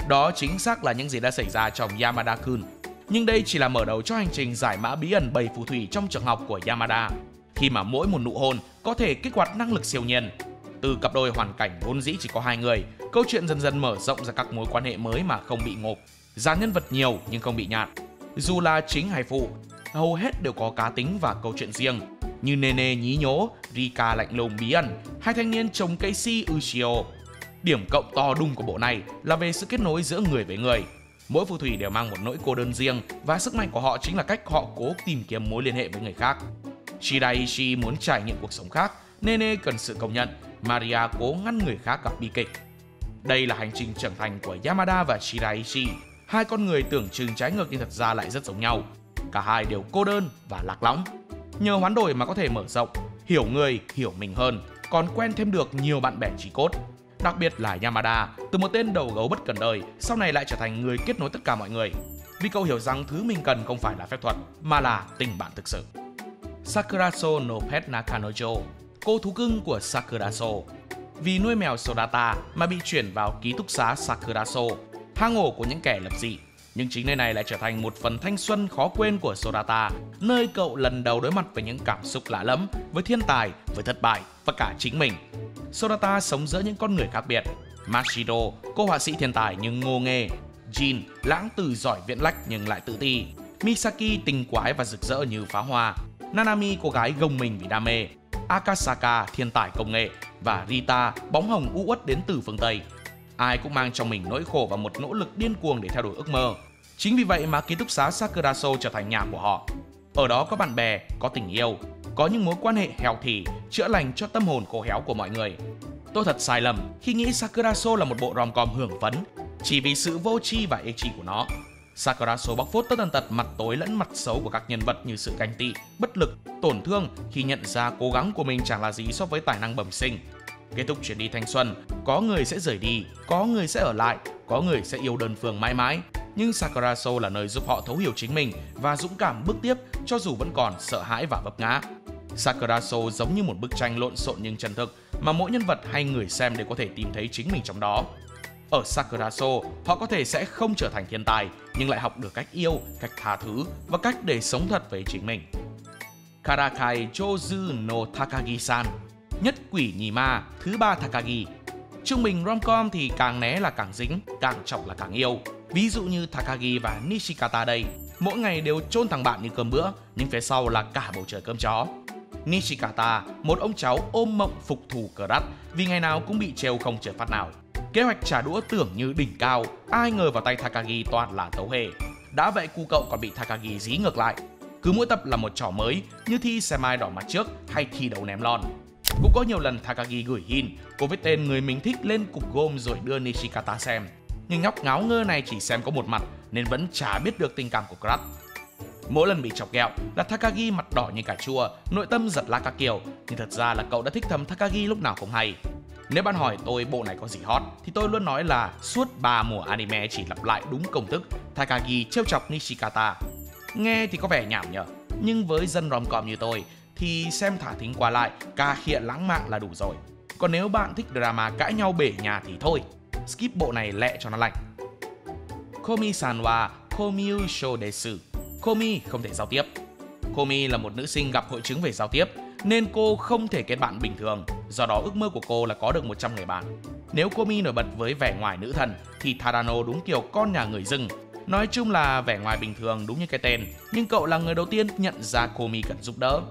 Đó chính xác là những gì đã xảy ra trong Yamada-kun. Nhưng đây chỉ là mở đầu cho hành trình giải mã bí ẩn 7 phù thủy trong trường học của Yamada, khi mà mỗi một nụ hôn có thể kích hoạt năng lực siêu nhiên. Từ cặp đôi hoàn cảnh vốn dĩ chỉ có 2 người, câu chuyện dần dần mở rộng ra các mối quan hệ mới mà không bị ngộp. Dàn nhân vật nhiều nhưng không bị nhạt. Dù là chính hay phụ, hầu hết đều có cá tính và câu chuyện riêng, như Nene nhí nhố, Rika lạnh lùng bí ẩn, hai thanh niên chồng Casey Ushio. Điểm cộng to đùng của bộ này là về sự kết nối giữa người với người. Mỗi phù thủy đều mang một nỗi cô đơn riêng và sức mạnh của họ chính là cách họ cố tìm kiếm mối liên hệ với người khác. Shiraishi muốn trải nghiệm cuộc sống khác, Nene cần sự công nhận, Maria cố ngăn người khác gặp bi kịch. Đây là hành trình trưởng thành của Yamada và Shiraishi, hai con người tưởng chừng trái ngược nhưng thật ra lại rất giống nhau. Cả hai đều cô đơn và lạc lõng. Nhờ hoán đổi mà có thể mở rộng, hiểu người, hiểu mình hơn, còn quen thêm được nhiều bạn bè chí cốt. Đặc biệt là Yamada, từ một tên đầu gấu bất cần đời, sau này lại trở thành người kết nối tất cả mọi người. Vì cậu hiểu rằng thứ mình cần không phải là phép thuật, mà là tình bạn thực sự. Sakuraso no Pet Nakanojo, cô thú cưng của Sakuraso. Vì nuôi mèo Sodata mà bị chuyển vào ký túc xá Sakuraso, hang ổ của những kẻ lập dị. Nhưng chính nơi này lại trở thành một phần thanh xuân khó quên của Sodata, nơi cậu lần đầu đối mặt với những cảm xúc lạ lẫm, với thiên tài, với thất bại và cả chính mình. Sodata sống giữa những con người khác biệt. Mashiro, cô họa sĩ thiên tài nhưng ngô nghê. Jin, lãng tử giỏi viễn lách nhưng lại tự ti. Misaki, tình quái và rực rỡ như pháo hoa. Nanami, cô gái gồng mình vì đam mê. Akasaka, thiên tài công nghệ. Và Rita, bóng hồng u uất đến từ phương Tây. Ai cũng mang trong mình nỗi khổ và một nỗ lực điên cuồng để theo đuổi ước mơ. Chính vì vậy mà ký túc xá Sakuraso trở thành nhà của họ. Ở đó có bạn bè, có tình yêu, có những mối quan hệ healthy, chữa lành cho tâm hồn khô héo của mọi người. Tôi thật sai lầm khi nghĩ Sakuraso là một bộ rom-com hưởng phấn chỉ vì sự vô tri và ecchi của nó. Sakuraso bóc phốt tất tần tật mặt tối lẫn mặt xấu của các nhân vật như sự ganh tị, bất lực, tổn thương khi nhận ra cố gắng của mình chẳng là gì so với tài năng bẩm sinh. Kết thúc chuyến đi thanh xuân, có người sẽ rời đi, có người sẽ ở lại, có người sẽ yêu đơn phương mãi mãi. Nhưng Sakuraso là nơi giúp họ thấu hiểu chính mình và dũng cảm bước tiếp cho dù vẫn còn sợ hãi và vấp ngã. Sakuraso giống như một bức tranh lộn xộn nhưng chân thực mà mỗi nhân vật hay người xem đều có thể tìm thấy chính mình trong đó. Ở Sakuraso, họ có thể sẽ không trở thành thiên tài nhưng lại học được cách yêu, cách tha thứ và cách để sống thật với chính mình. Karakai Jozu no Takagi-san, nhất quỷ nhì ma, thứ ba Takagi. Trung bình rom-com thì càng né là càng dính, càng chọc là càng yêu. Ví dụ như Takagi và Nishikata đây, mỗi ngày đều chôn thằng bạn như cơm bữa, nhưng phía sau là cả bầu trời cơm chó. Nishikata, một ông cháu ôm mộng phục thù cờ đắt vì ngày nào cũng bị trêu không chợt phát nào. Kế hoạch trả đũa tưởng như đỉnh cao, ai ngờ vào tay Takagi toàn là tấu hề. Đã vậy cu cậu còn bị Takagi dí ngược lại. Cứ mỗi tập là một trò mới, như thi xem ai đỏ mặt trước hay thi đấu ném lon. Cũng có nhiều lần Takagi gửi hin, cô viết tên người mình thích lên cục gôm rồi đưa Nishikata xem. Nhưng nhóc ngáo ngơ này chỉ xem có một mặt nên vẫn chả biết được tình cảm của crush. Mỗi lần bị chọc ghẹo là Takagi mặt đỏ như cà chua, nội tâm giật la các kiểu, nhưng thật ra là cậu đã thích thầm Takagi lúc nào không hay. Nếu bạn hỏi tôi bộ này có gì hot thì tôi luôn nói là suốt 3 mùa anime chỉ lặp lại đúng công thức Takagi trêu chọc Nishikata. Nghe thì có vẻ nhảm nhở, nhưng với dân rom-com như tôi thì xem thả thính qua lại, cà khịa lãng mạn là đủ rồi. Còn nếu bạn thích drama cãi nhau bể nhà thì thôi, skip bộ này lẹ cho nó lạnh. Komi-san wa Komiu shou desu. Komi không thể giao tiếp. Komi là một nữ sinh gặp hội chứng về giao tiếp nên cô không thể kết bạn bình thường. Do đó ước mơ của cô là có được 100 người bạn. Nếu Komi nổi bật với vẻ ngoài nữ thần thì Tadano đúng kiểu con nhà người rừng. Nói chung là vẻ ngoài bình thường đúng như cái tên, nhưng cậu là người đầu tiên nhận ra Komi cần giúp đỡ.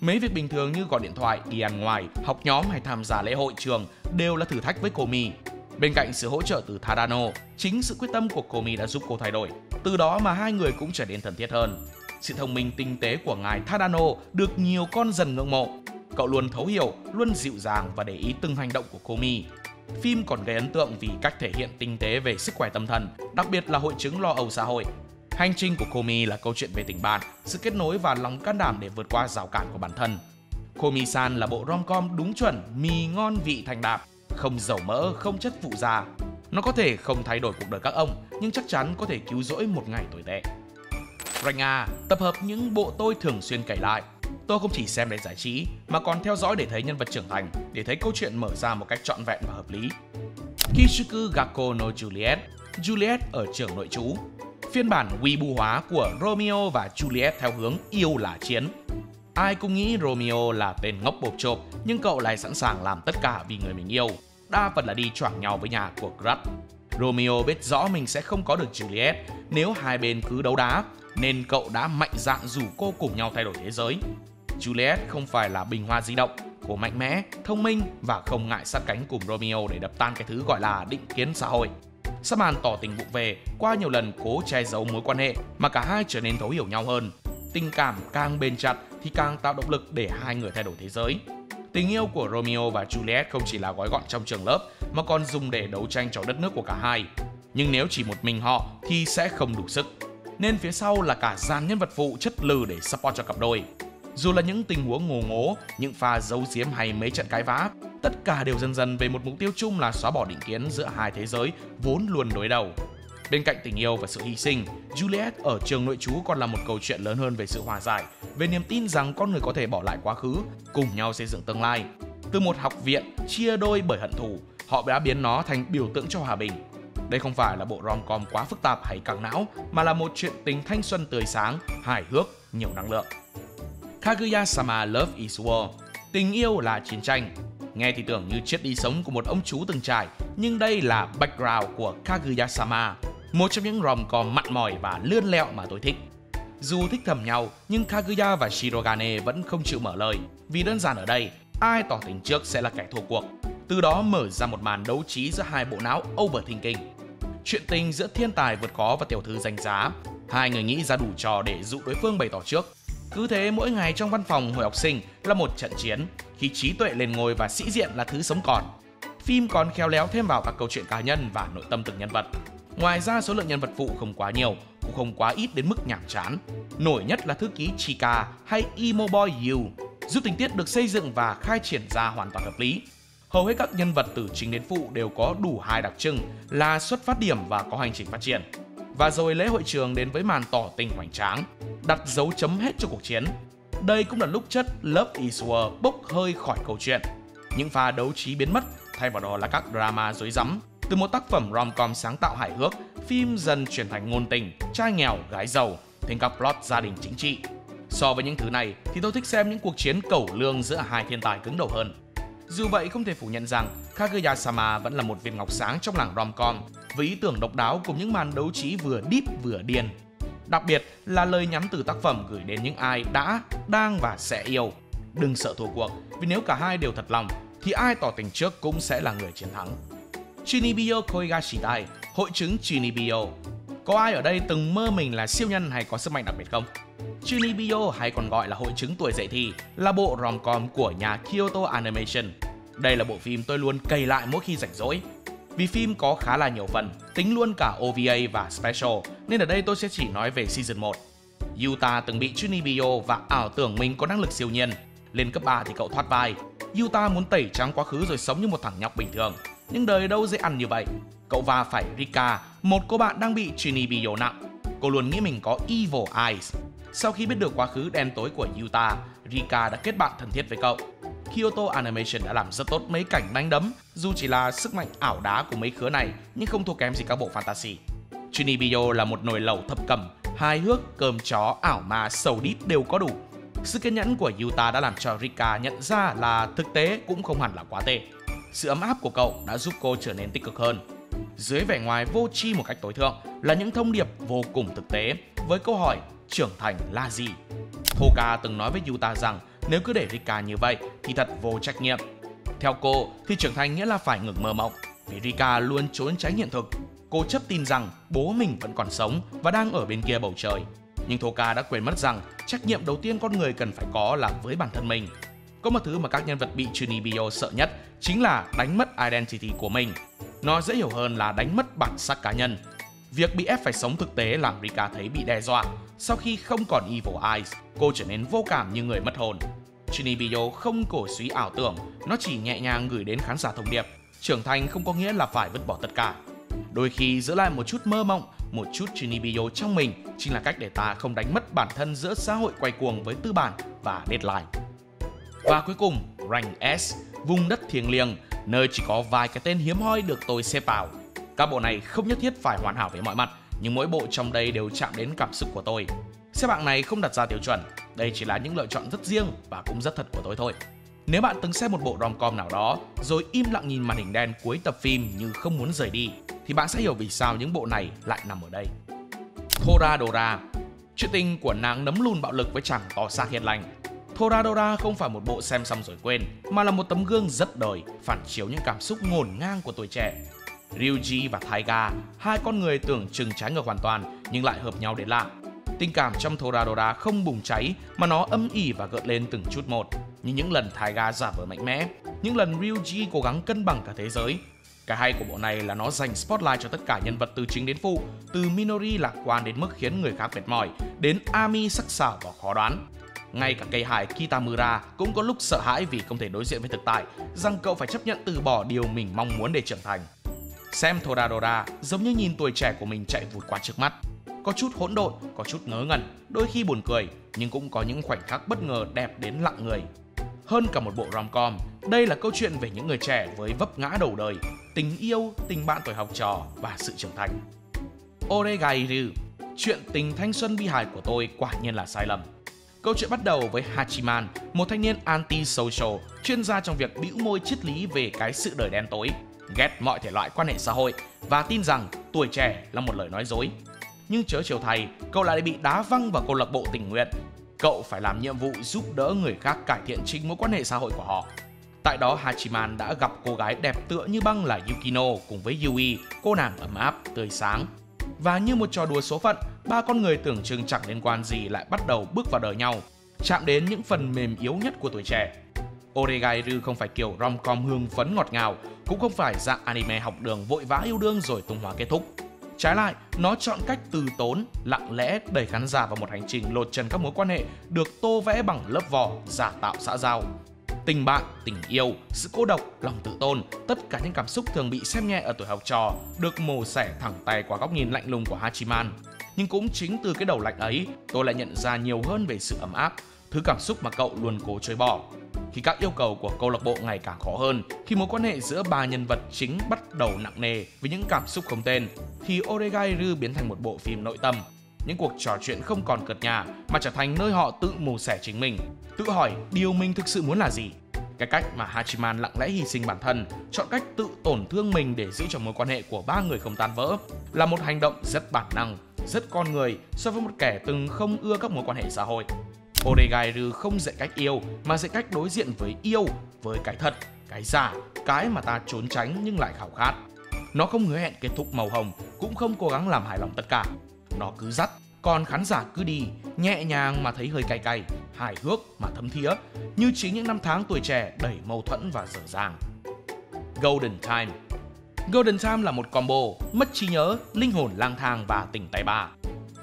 Mấy việc bình thường như gọi điện thoại, đi ăn ngoài, học nhóm hay tham gia lễ hội trường đều là thử thách với Komi. Bên cạnh sự hỗ trợ từ Tadano, chính sự quyết tâm của Komi đã giúp cô thay đổi. Từ đó mà hai người cũng trở nên thân thiết hơn. Sự thông minh tinh tế của ngài Tadano được nhiều con dần ngưỡng mộ. Cậu luôn thấu hiểu, luôn dịu dàng và để ý từng hành động của Komi. Phim còn gây ấn tượng vì cách thể hiện tinh tế về sức khỏe tâm thần, đặc biệt là hội chứng lo âu xã hội. Hành trình của Komi là câu chuyện về tình bạn, sự kết nối và lòng can đảm để vượt qua rào cản của bản thân. Komi-san là bộ rom-com đúng chuẩn, mì ngon vị thành đạt, không dầu mỡ, không chất phụ gia. Nó có thể không thay đổi cuộc đời các ông, nhưng chắc chắn có thể cứu rỗi một ngày tồi tệ. Ranga, tập hợp những bộ tôi thường xuyên kể lại. Tôi không chỉ xem để giải trí, mà còn theo dõi để thấy nhân vật trưởng thành, để thấy câu chuyện mở ra một cách trọn vẹn và hợp lý. Kishuku Gakko no Juliet, Juliet ở trường nội trú. Phiên bản weebu hóa của Romeo và Juliet theo hướng yêu là chiến. Ai cũng nghĩ Romeo là tên ngốc bộp chộp, nhưng cậu lại sẵn sàng làm tất cả vì người mình yêu. Đa phần là đi choảng nhau với nhà của crush. Romeo biết rõ mình sẽ không có được Juliet nếu hai bên cứ đấu đá, nên cậu đã mạnh dạn rủ cô cùng nhau thay đổi thế giới. Juliet không phải là bình hoa di động, cô mạnh mẽ, thông minh và không ngại sát cánh cùng Romeo để đập tan cái thứ gọi là định kiến xã hội. Sau màn tỏ tình vụng về, qua nhiều lần cố che giấu mối quan hệ mà cả hai trở nên thấu hiểu nhau hơn. Tình cảm càng bền chặt thì càng tạo động lực để hai người thay đổi thế giới. Tình yêu của Romeo và Juliet không chỉ là gói gọn trong trường lớp mà còn dùng để đấu tranh cho đất nước của cả hai. Nhưng nếu chỉ một mình họ thì sẽ không đủ sức. Nên phía sau là cả dàn nhân vật phụ chất lừ để support cho cặp đôi. Dù là những tình huống ngổ ngố, những pha giấu giếm hay mấy trận cãi vã, tất cả đều dần dần về một mục tiêu chung là xóa bỏ định kiến giữa hai thế giới vốn luôn đối đầu. Bên cạnh tình yêu và sự hy sinh, Juliet ở trường nội trú còn là một câu chuyện lớn hơn về sự hòa giải, về niềm tin rằng con người có thể bỏ lại quá khứ, cùng nhau xây dựng tương lai. Từ một học viện chia đôi bởi hận thù, họ đã biến nó thành biểu tượng cho hòa bình. Đây không phải là bộ rom-com quá phức tạp hay căng não, mà là một chuyện tình thanh xuân tươi sáng, hài hước, nhiều năng lượng. Kaguya-sama Love is War. Tình yêu là chiến tranh. Nghe thì tưởng như triết lý sống của một ông chú từng trải, nhưng đây là background của Kaguya-sama, một trong những rom-com mặn mòi và lươn lẹo mà tôi thích. Dù thích thầm nhau, nhưng Kaguya và Shirogane vẫn không chịu mở lời, vì đơn giản ở đây, ai tỏ tình trước sẽ là kẻ thua cuộc. Từ đó mở ra một màn đấu trí giữa hai bộ não overthinking. Chuyện tình giữa thiên tài vượt khó và tiểu thư danh giá. Hai người nghĩ ra đủ trò để dụ đối phương bày tỏ trước. Cứ thế mỗi ngày trong văn phòng hồi học sinh là một trận chiến, khi trí tuệ lên ngôi và sĩ diện là thứ sống còn. Phim còn khéo léo thêm vào các câu chuyện cá nhân và nội tâm từng nhân vật. Ngoài ra số lượng nhân vật phụ không quá nhiều, cũng không quá ít đến mức nhàm chán. Nổi nhất là thư ký Chika hay Emo Boy Yu, giúp tình tiết được xây dựng và khai triển ra hoàn toàn hợp lý. Hầu hết các nhân vật từ chính đến phụ đều có đủ hai đặc trưng là xuất phát điểm và có hành trình phát triển. Và rồi lễ hội trường đến với màn tỏ tình hoành tráng, đặt dấu chấm hết cho cuộc chiến. Đây cũng là lúc chất Love is War bốc hơi khỏi câu chuyện. Những pha đấu trí biến mất, thay vào đó là các drama rối rắm. Từ một tác phẩm rom-com sáng tạo hài hước, phim dần chuyển thành ngôn tình, trai nghèo, gái giàu, thêm các plot gia đình chính trị. So với những thứ này thì tôi thích xem những cuộc chiến cẩu lương giữa hai thiên tài cứng đầu hơn. Dù vậy không thể phủ nhận rằng Kaguya-sama vẫn là một viên ngọc sáng trong làng rom-com, với ý tưởng độc đáo cùng những màn đấu trí vừa deep vừa điên. Đặc biệt là lời nhắn từ tác phẩm gửi đến những ai đã, đang và sẽ yêu. Đừng sợ thua cuộc, vì nếu cả hai đều thật lòng thì ai tỏ tình trước cũng sẽ là người chiến thắng. Chunibyo Koigashitai, hội chứng Chunibyo. Có ai ở đây từng mơ mình là siêu nhân hay có sức mạnh đặc biệt không? Chunibyo hay còn gọi là hội chứng tuổi dậy thì là bộ rom-com của nhà Kyoto Animation. Đây là bộ phim tôi luôn cày lại mỗi khi rảnh rỗi. Vì phim có khá là nhiều phần, tính luôn cả OVA và Special, nên ở đây tôi sẽ chỉ nói về Season 1. Yuta từng bị Chunibyo và ảo tưởng mình có năng lực siêu nhiên. Lên cấp 3 thì cậu thoát vai. Yuta muốn tẩy trắng quá khứ rồi sống như một thằng nhóc bình thường. Nhưng đời đâu dễ ăn như vậy. Cậu va phải Rika, một cô bạn đang bị Chunibyo nặng. Cô luôn nghĩ mình có Evil Eyes. Sau khi biết được quá khứ đen tối của Yuta, Rika đã kết bạn thân thiết với cậu. Kyoto Animation đã làm rất tốt mấy cảnh đánh đấm, dù chỉ là sức mạnh ảo đá của mấy khứa này, nhưng không thua kém gì các bộ fantasy. Chunibyo là một nồi lẩu thập cẩm, hài hước, cơm chó, ảo ma, sầu đít đều có đủ. Sự kiên nhẫn của Yuta đã làm cho Rika nhận ra là thực tế cũng không hẳn là quá tệ. Sự ấm áp của cậu đã giúp cô trở nên tích cực hơn. Dưới vẻ ngoài vô tri một cách tối thượng là những thông điệp vô cùng thực tế với câu hỏi trưởng thành là gì. Toga từng nói với Yuta rằng nếu cứ để Rika như vậy thì thật vô trách nhiệm. Theo cô thì trưởng thành nghĩa là phải ngừng mơ mộng, vì Rika luôn trốn tránh hiện thực. Cô chấp tin rằng bố mình vẫn còn sống và đang ở bên kia bầu trời. Nhưng Toga đã quên mất rằng trách nhiệm đầu tiên con người cần phải có là với bản thân mình. có một thứ mà các nhân vật bị Chunibyo sợ nhất, chính là đánh mất identity của mình. Nó dễ hiểu hơn là đánh mất bản sắc cá nhân. Việc bị ép phải sống thực tế làm Rika thấy bị đe dọa. Sau khi không còn Evil Eyes, cô trở nên vô cảm như người mất hồn. Chunibyo không cổ suý ảo tưởng, nó chỉ nhẹ nhàng gửi đến khán giả thông điệp: trưởng thành không có nghĩa là phải vứt bỏ tất cả. Đôi khi giữ lại một chút mơ mộng, một chút Chunibyo trong mình chính là cách để ta không đánh mất bản thân giữa xã hội quay cuồng với tư bản và deadline. Và cuối cùng, Rank S, vùng đất thiêng liêng, nơi chỉ có vài cái tên hiếm hoi được tôi xếp vào. Các bộ này không nhất thiết phải hoàn hảo về mọi mặt, nhưng mỗi bộ trong đây đều chạm đến cảm xúc của tôi. Xếp hạng này không đặt ra tiêu chuẩn, đây chỉ là những lựa chọn rất riêng và cũng rất thật của tôi thôi. Nếu bạn từng xem một bộ rom-com nào đó rồi im lặng nhìn màn hình đen cuối tập phim như không muốn rời đi, thì bạn sẽ hiểu vì sao những bộ này lại nằm ở đây. Toradora, chuyện tình của nàng nấm lùn bạo lực với chàng to xác hiền lành. Toradora không phải một bộ xem xong rồi quên, mà là một tấm gương rất đời, phản chiếu những cảm xúc ngổn ngang của tuổi trẻ. Ryuji và Taiga, hai con người tưởng chừng trái ngược hoàn toàn nhưng lại hợp nhau đến lạ. Tình cảm trong Toradora không bùng cháy mà nó âm ỉ và gợn lên từng chút một, như những lần Taiga giả vờ mạnh mẽ, những lần Ryuji cố gắng cân bằng cả thế giới. Cái hay của bộ này là nó dành spotlight cho tất cả nhân vật từ chính đến phụ, từ Minori lạc quan đến mức khiến người khác mệt mỏi, đến Ami sắc sảo và khó đoán. Ngay cả cây hài Kitamura cũng có lúc sợ hãi vì không thể đối diện với thực tại, rằng cậu phải chấp nhận từ bỏ điều mình mong muốn để trưởng thành. Xem Toradora giống như nhìn tuổi trẻ của mình chạy vụt qua trước mắt. Có chút hỗn độn, có chút ngớ ngẩn, đôi khi buồn cười, nhưng cũng có những khoảnh khắc bất ngờ đẹp đến lặng người. Hơn cả một bộ rom-com, đây là câu chuyện về những người trẻ với vấp ngã đầu đời, tình yêu, tình bạn tuổi học trò và sự trưởng thành. Oregairu, chuyện tình thanh xuân bi hài của tôi quả nhiên là sai lầm. Câu chuyện bắt đầu với Hachiman, một thanh niên anti-social, chuyên gia trong việc bĩu môi triết lý về cái sự đời đen tối, ghét mọi thể loại quan hệ xã hội và tin rằng tuổi trẻ là một lời nói dối. Nhưng chớ chiều thay, cậu lại bị đá văng vào câu lạc bộ tình nguyện. Cậu phải làm nhiệm vụ giúp đỡ người khác cải thiện chính mối quan hệ xã hội của họ. Tại đó Hachiman đã gặp cô gái đẹp tựa như băng là Yukino cùng với Yui, cô nàng ấm áp, tươi sáng. Và như một trò đùa số phận, ba con người tưởng chừng chẳng liên quan gì lại bắt đầu bước vào đời nhau, chạm đến những phần mềm yếu nhất của tuổi trẻ. Oregairu không phải kiểu rom-com hương phấn ngọt ngào, cũng không phải dạng anime học đường vội vã yêu đương rồi tung hóa kết thúc. Trái lại, nó chọn cách từ tốn, lặng lẽ đẩy khán giả vào một hành trình lột trần các mối quan hệ được tô vẽ bằng lớp vỏ giả tạo xã giao. Tình bạn, tình yêu, sự cô độc, lòng tự tôn, tất cả những cảm xúc thường bị xem nhẹ ở tuổi học trò được mổ xẻ thẳng tay qua góc nhìn lạnh lùng của Hachiman. Nhưng cũng chính từ cái đầu lạnh ấy, tôi lại nhận ra nhiều hơn về sự ấm áp, thứ cảm xúc mà cậu luôn cố chối bỏ. Khi các yêu cầu của câu lạc bộ ngày càng khó hơn, khi mối quan hệ giữa ba nhân vật chính bắt đầu nặng nề với những cảm xúc không tên, thì Oregairu biến thành một bộ phim nội tâm. Những cuộc trò chuyện không còn cợt nhả mà trở thành nơi họ tự mổ xẻ chính mình, tự hỏi điều mình thực sự muốn là gì. Cái cách mà Hachiman lặng lẽ hy sinh bản thân, chọn cách tự tổn thương mình để giữ cho mối quan hệ của ba người không tan vỡ, là một hành động rất bản năng, rất con người so với một kẻ từng không ưa các mối quan hệ xã hội. Oregairu không dạy cách yêu mà dạy cách đối diện với yêu, với cái thật, cái giả, cái mà ta trốn tránh nhưng lại khao khát. Nó không hứa hẹn kết thúc màu hồng, cũng không cố gắng làm hài lòng tất cả. Nó cứ dắt, còn khán giả cứ đi, nhẹ nhàng mà thấy hơi cay cay, hài hước mà thấm thía, như chính những năm tháng tuổi trẻ đầy mâu thuẫn và dở dang. Golden Time. Golden Time là một combo mất trí nhớ, linh hồn lang thang và tỉnh tay ba.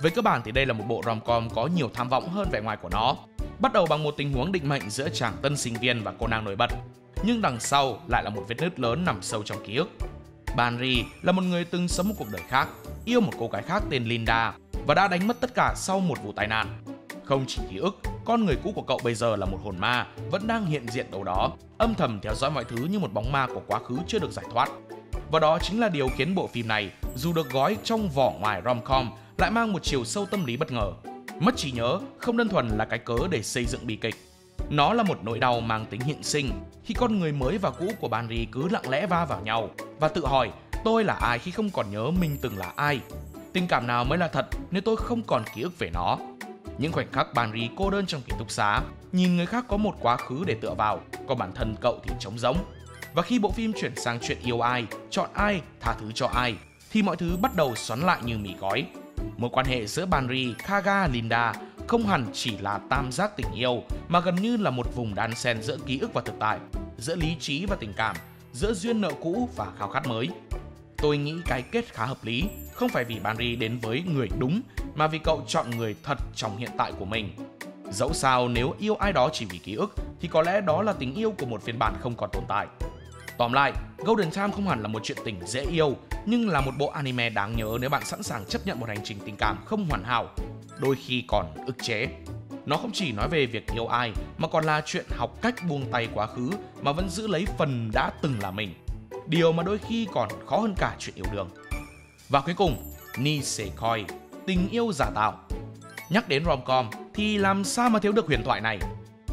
Về cơ bản thì đây là một bộ rom-com có nhiều tham vọng hơn vẻ ngoài của nó. Bắt đầu bằng một tình huống định mệnh giữa chàng tân sinh viên và cô nàng nổi bật, nhưng đằng sau lại là một vết nứt lớn nằm sâu trong ký ức. Banri là một người từng sống một cuộc đời khác, yêu một cô gái khác tên Linda và đã đánh mất tất cả sau một vụ tai nạn. Không chỉ ký ức, con người cũ của cậu bây giờ là một hồn ma vẫn đang hiện diện đâu đó, âm thầm theo dõi mọi thứ như một bóng ma của quá khứ chưa được giải thoát. Và đó chính là điều khiến bộ phim này, dù được gói trong vỏ ngoài rom-com, lại mang một chiều sâu tâm lý bất ngờ. Mất trí nhớ không đơn thuần là cái cớ để xây dựng bi kịch. Nó là một nỗi đau mang tính hiện sinh khi con người mới và cũ của Banri cứ lặng lẽ va vào nhau và tự hỏi tôi là ai khi không còn nhớ mình từng là ai. Tình cảm nào mới là thật nếu tôi không còn ký ức về nó. Những khoảnh khắc Banri cô đơn trong ký túc xá, nhìn người khác có một quá khứ để tựa vào, còn bản thân cậu thì trống rỗng. Và khi bộ phim chuyển sang chuyện yêu ai, chọn ai, tha thứ cho ai, thì mọi thứ bắt đầu xoắn lại như mì gói. Mối quan hệ giữa Banri, Kaga, Linda không hẳn chỉ là tam giác tình yêu, mà gần như là một vùng đan xen giữa ký ức và thực tại, giữa lý trí và tình cảm, giữa duyên nợ cũ và khao khát mới. Tôi nghĩ cái kết khá hợp lý, không phải vì Barry đến với người đúng, mà vì cậu chọn người thật trong hiện tại của mình. Dẫu sao nếu yêu ai đó chỉ vì ký ức, thì có lẽ đó là tình yêu của một phiên bản không còn tồn tại. Tóm lại, Golden Time không hẳn là một chuyện tình dễ yêu, nhưng là một bộ anime đáng nhớ nếu bạn sẵn sàng chấp nhận một hành trình tình cảm không hoàn hảo, đôi khi còn ức chế. Nó không chỉ nói về việc yêu ai, mà còn là chuyện học cách buông tay quá khứ mà vẫn giữ lấy phần đã từng là mình. Điều mà đôi khi còn khó hơn cả chuyện yêu đương. Và cuối cùng, Nisekoi, tình yêu giả tạo. Nhắc đến rom-com thì làm sao mà thiếu được huyền thoại này.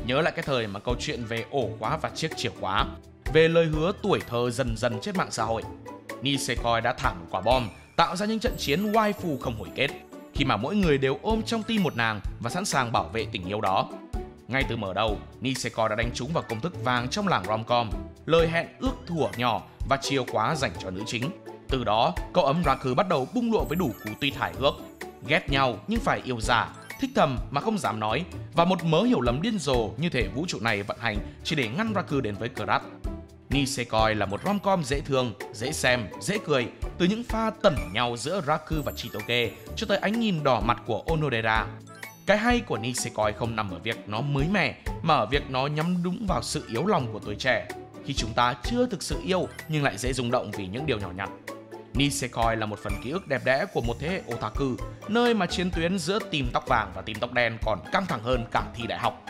Nhớ lại cái thời mà câu chuyện về ổ khóa và chiếc chìa khóa, về lời hứa tuổi thơ dần dần trên mạng xã hội. Nisekoi đã thả một quả bom, tạo ra những trận chiến waifu không hồi kết, khi mà mỗi người đều ôm trong tim một nàng và sẵn sàng bảo vệ tình yêu đó. Ngay từ mở đầu, Nisekoi đã đánh trúng vào công thức vàng trong làng rom-com, lời hẹn ước thuở nhỏ và chìa khóa dành cho nữ chính. Từ đó, cậu ấm Raku bắt đầu bung lụa với đủ cú tuy hài hước, ghét nhau nhưng phải yêu giả, thích thầm mà không dám nói, và một mớ hiểu lầm điên rồ như thể vũ trụ này vận hành chỉ để ngăn Raku đến với Crush. Nisekoi là một rom-com dễ thương, dễ xem, dễ cười, từ những pha tẩn nhau giữa Raku và Chitoge cho tới ánh nhìn đỏ mặt của Onodera. Cái hay của Nisekoi không nằm ở việc nó mới mẻ, mà ở việc nó nhắm đúng vào sự yếu lòng của tuổi trẻ, khi chúng ta chưa thực sự yêu nhưng lại dễ rung động vì những điều nhỏ nhặt. Nisekoi là một phần ký ức đẹp đẽ của một thế hệ otaku, nơi mà chiến tuyến giữa team tóc vàng và team tóc đen còn căng thẳng hơn cả thi đại học.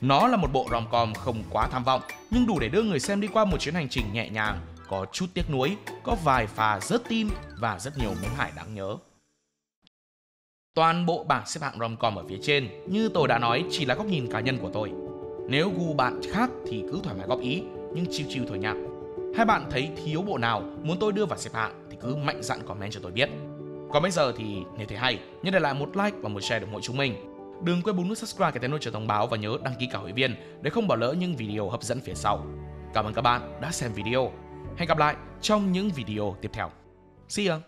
Nó là một bộ rom-com không quá tham vọng, nhưng đủ để đưa người xem đi qua một chuyến hành trình nhẹ nhàng, có chút tiếc nuối, có vài pha rớt tim và rất nhiều miếng hài đáng nhớ. Toàn bộ bảng xếp hạng rom-com ở phía trên, như tôi đã nói, chỉ là góc nhìn cá nhân của tôi. Nếu gu bạn khác thì cứ thoải mái góp ý, nhưng chill thôi nha. Hai bạn thấy thiếu bộ nào muốn tôi đưa vào xếp hạng thì cứ mạnh dạn comment cho tôi biết. Còn bây giờ thì nếu thấy hay, nhớ để lại một like và một share để ủng hộ chúng mình. Đừng quên bấm nút subscribe cái tên nút chuông thông báo và nhớ đăng ký cả hội viên để không bỏ lỡ những video hấp dẫn phía sau. Cảm ơn các bạn đã xem video. Hẹn gặp lại trong những video tiếp theo. See ya!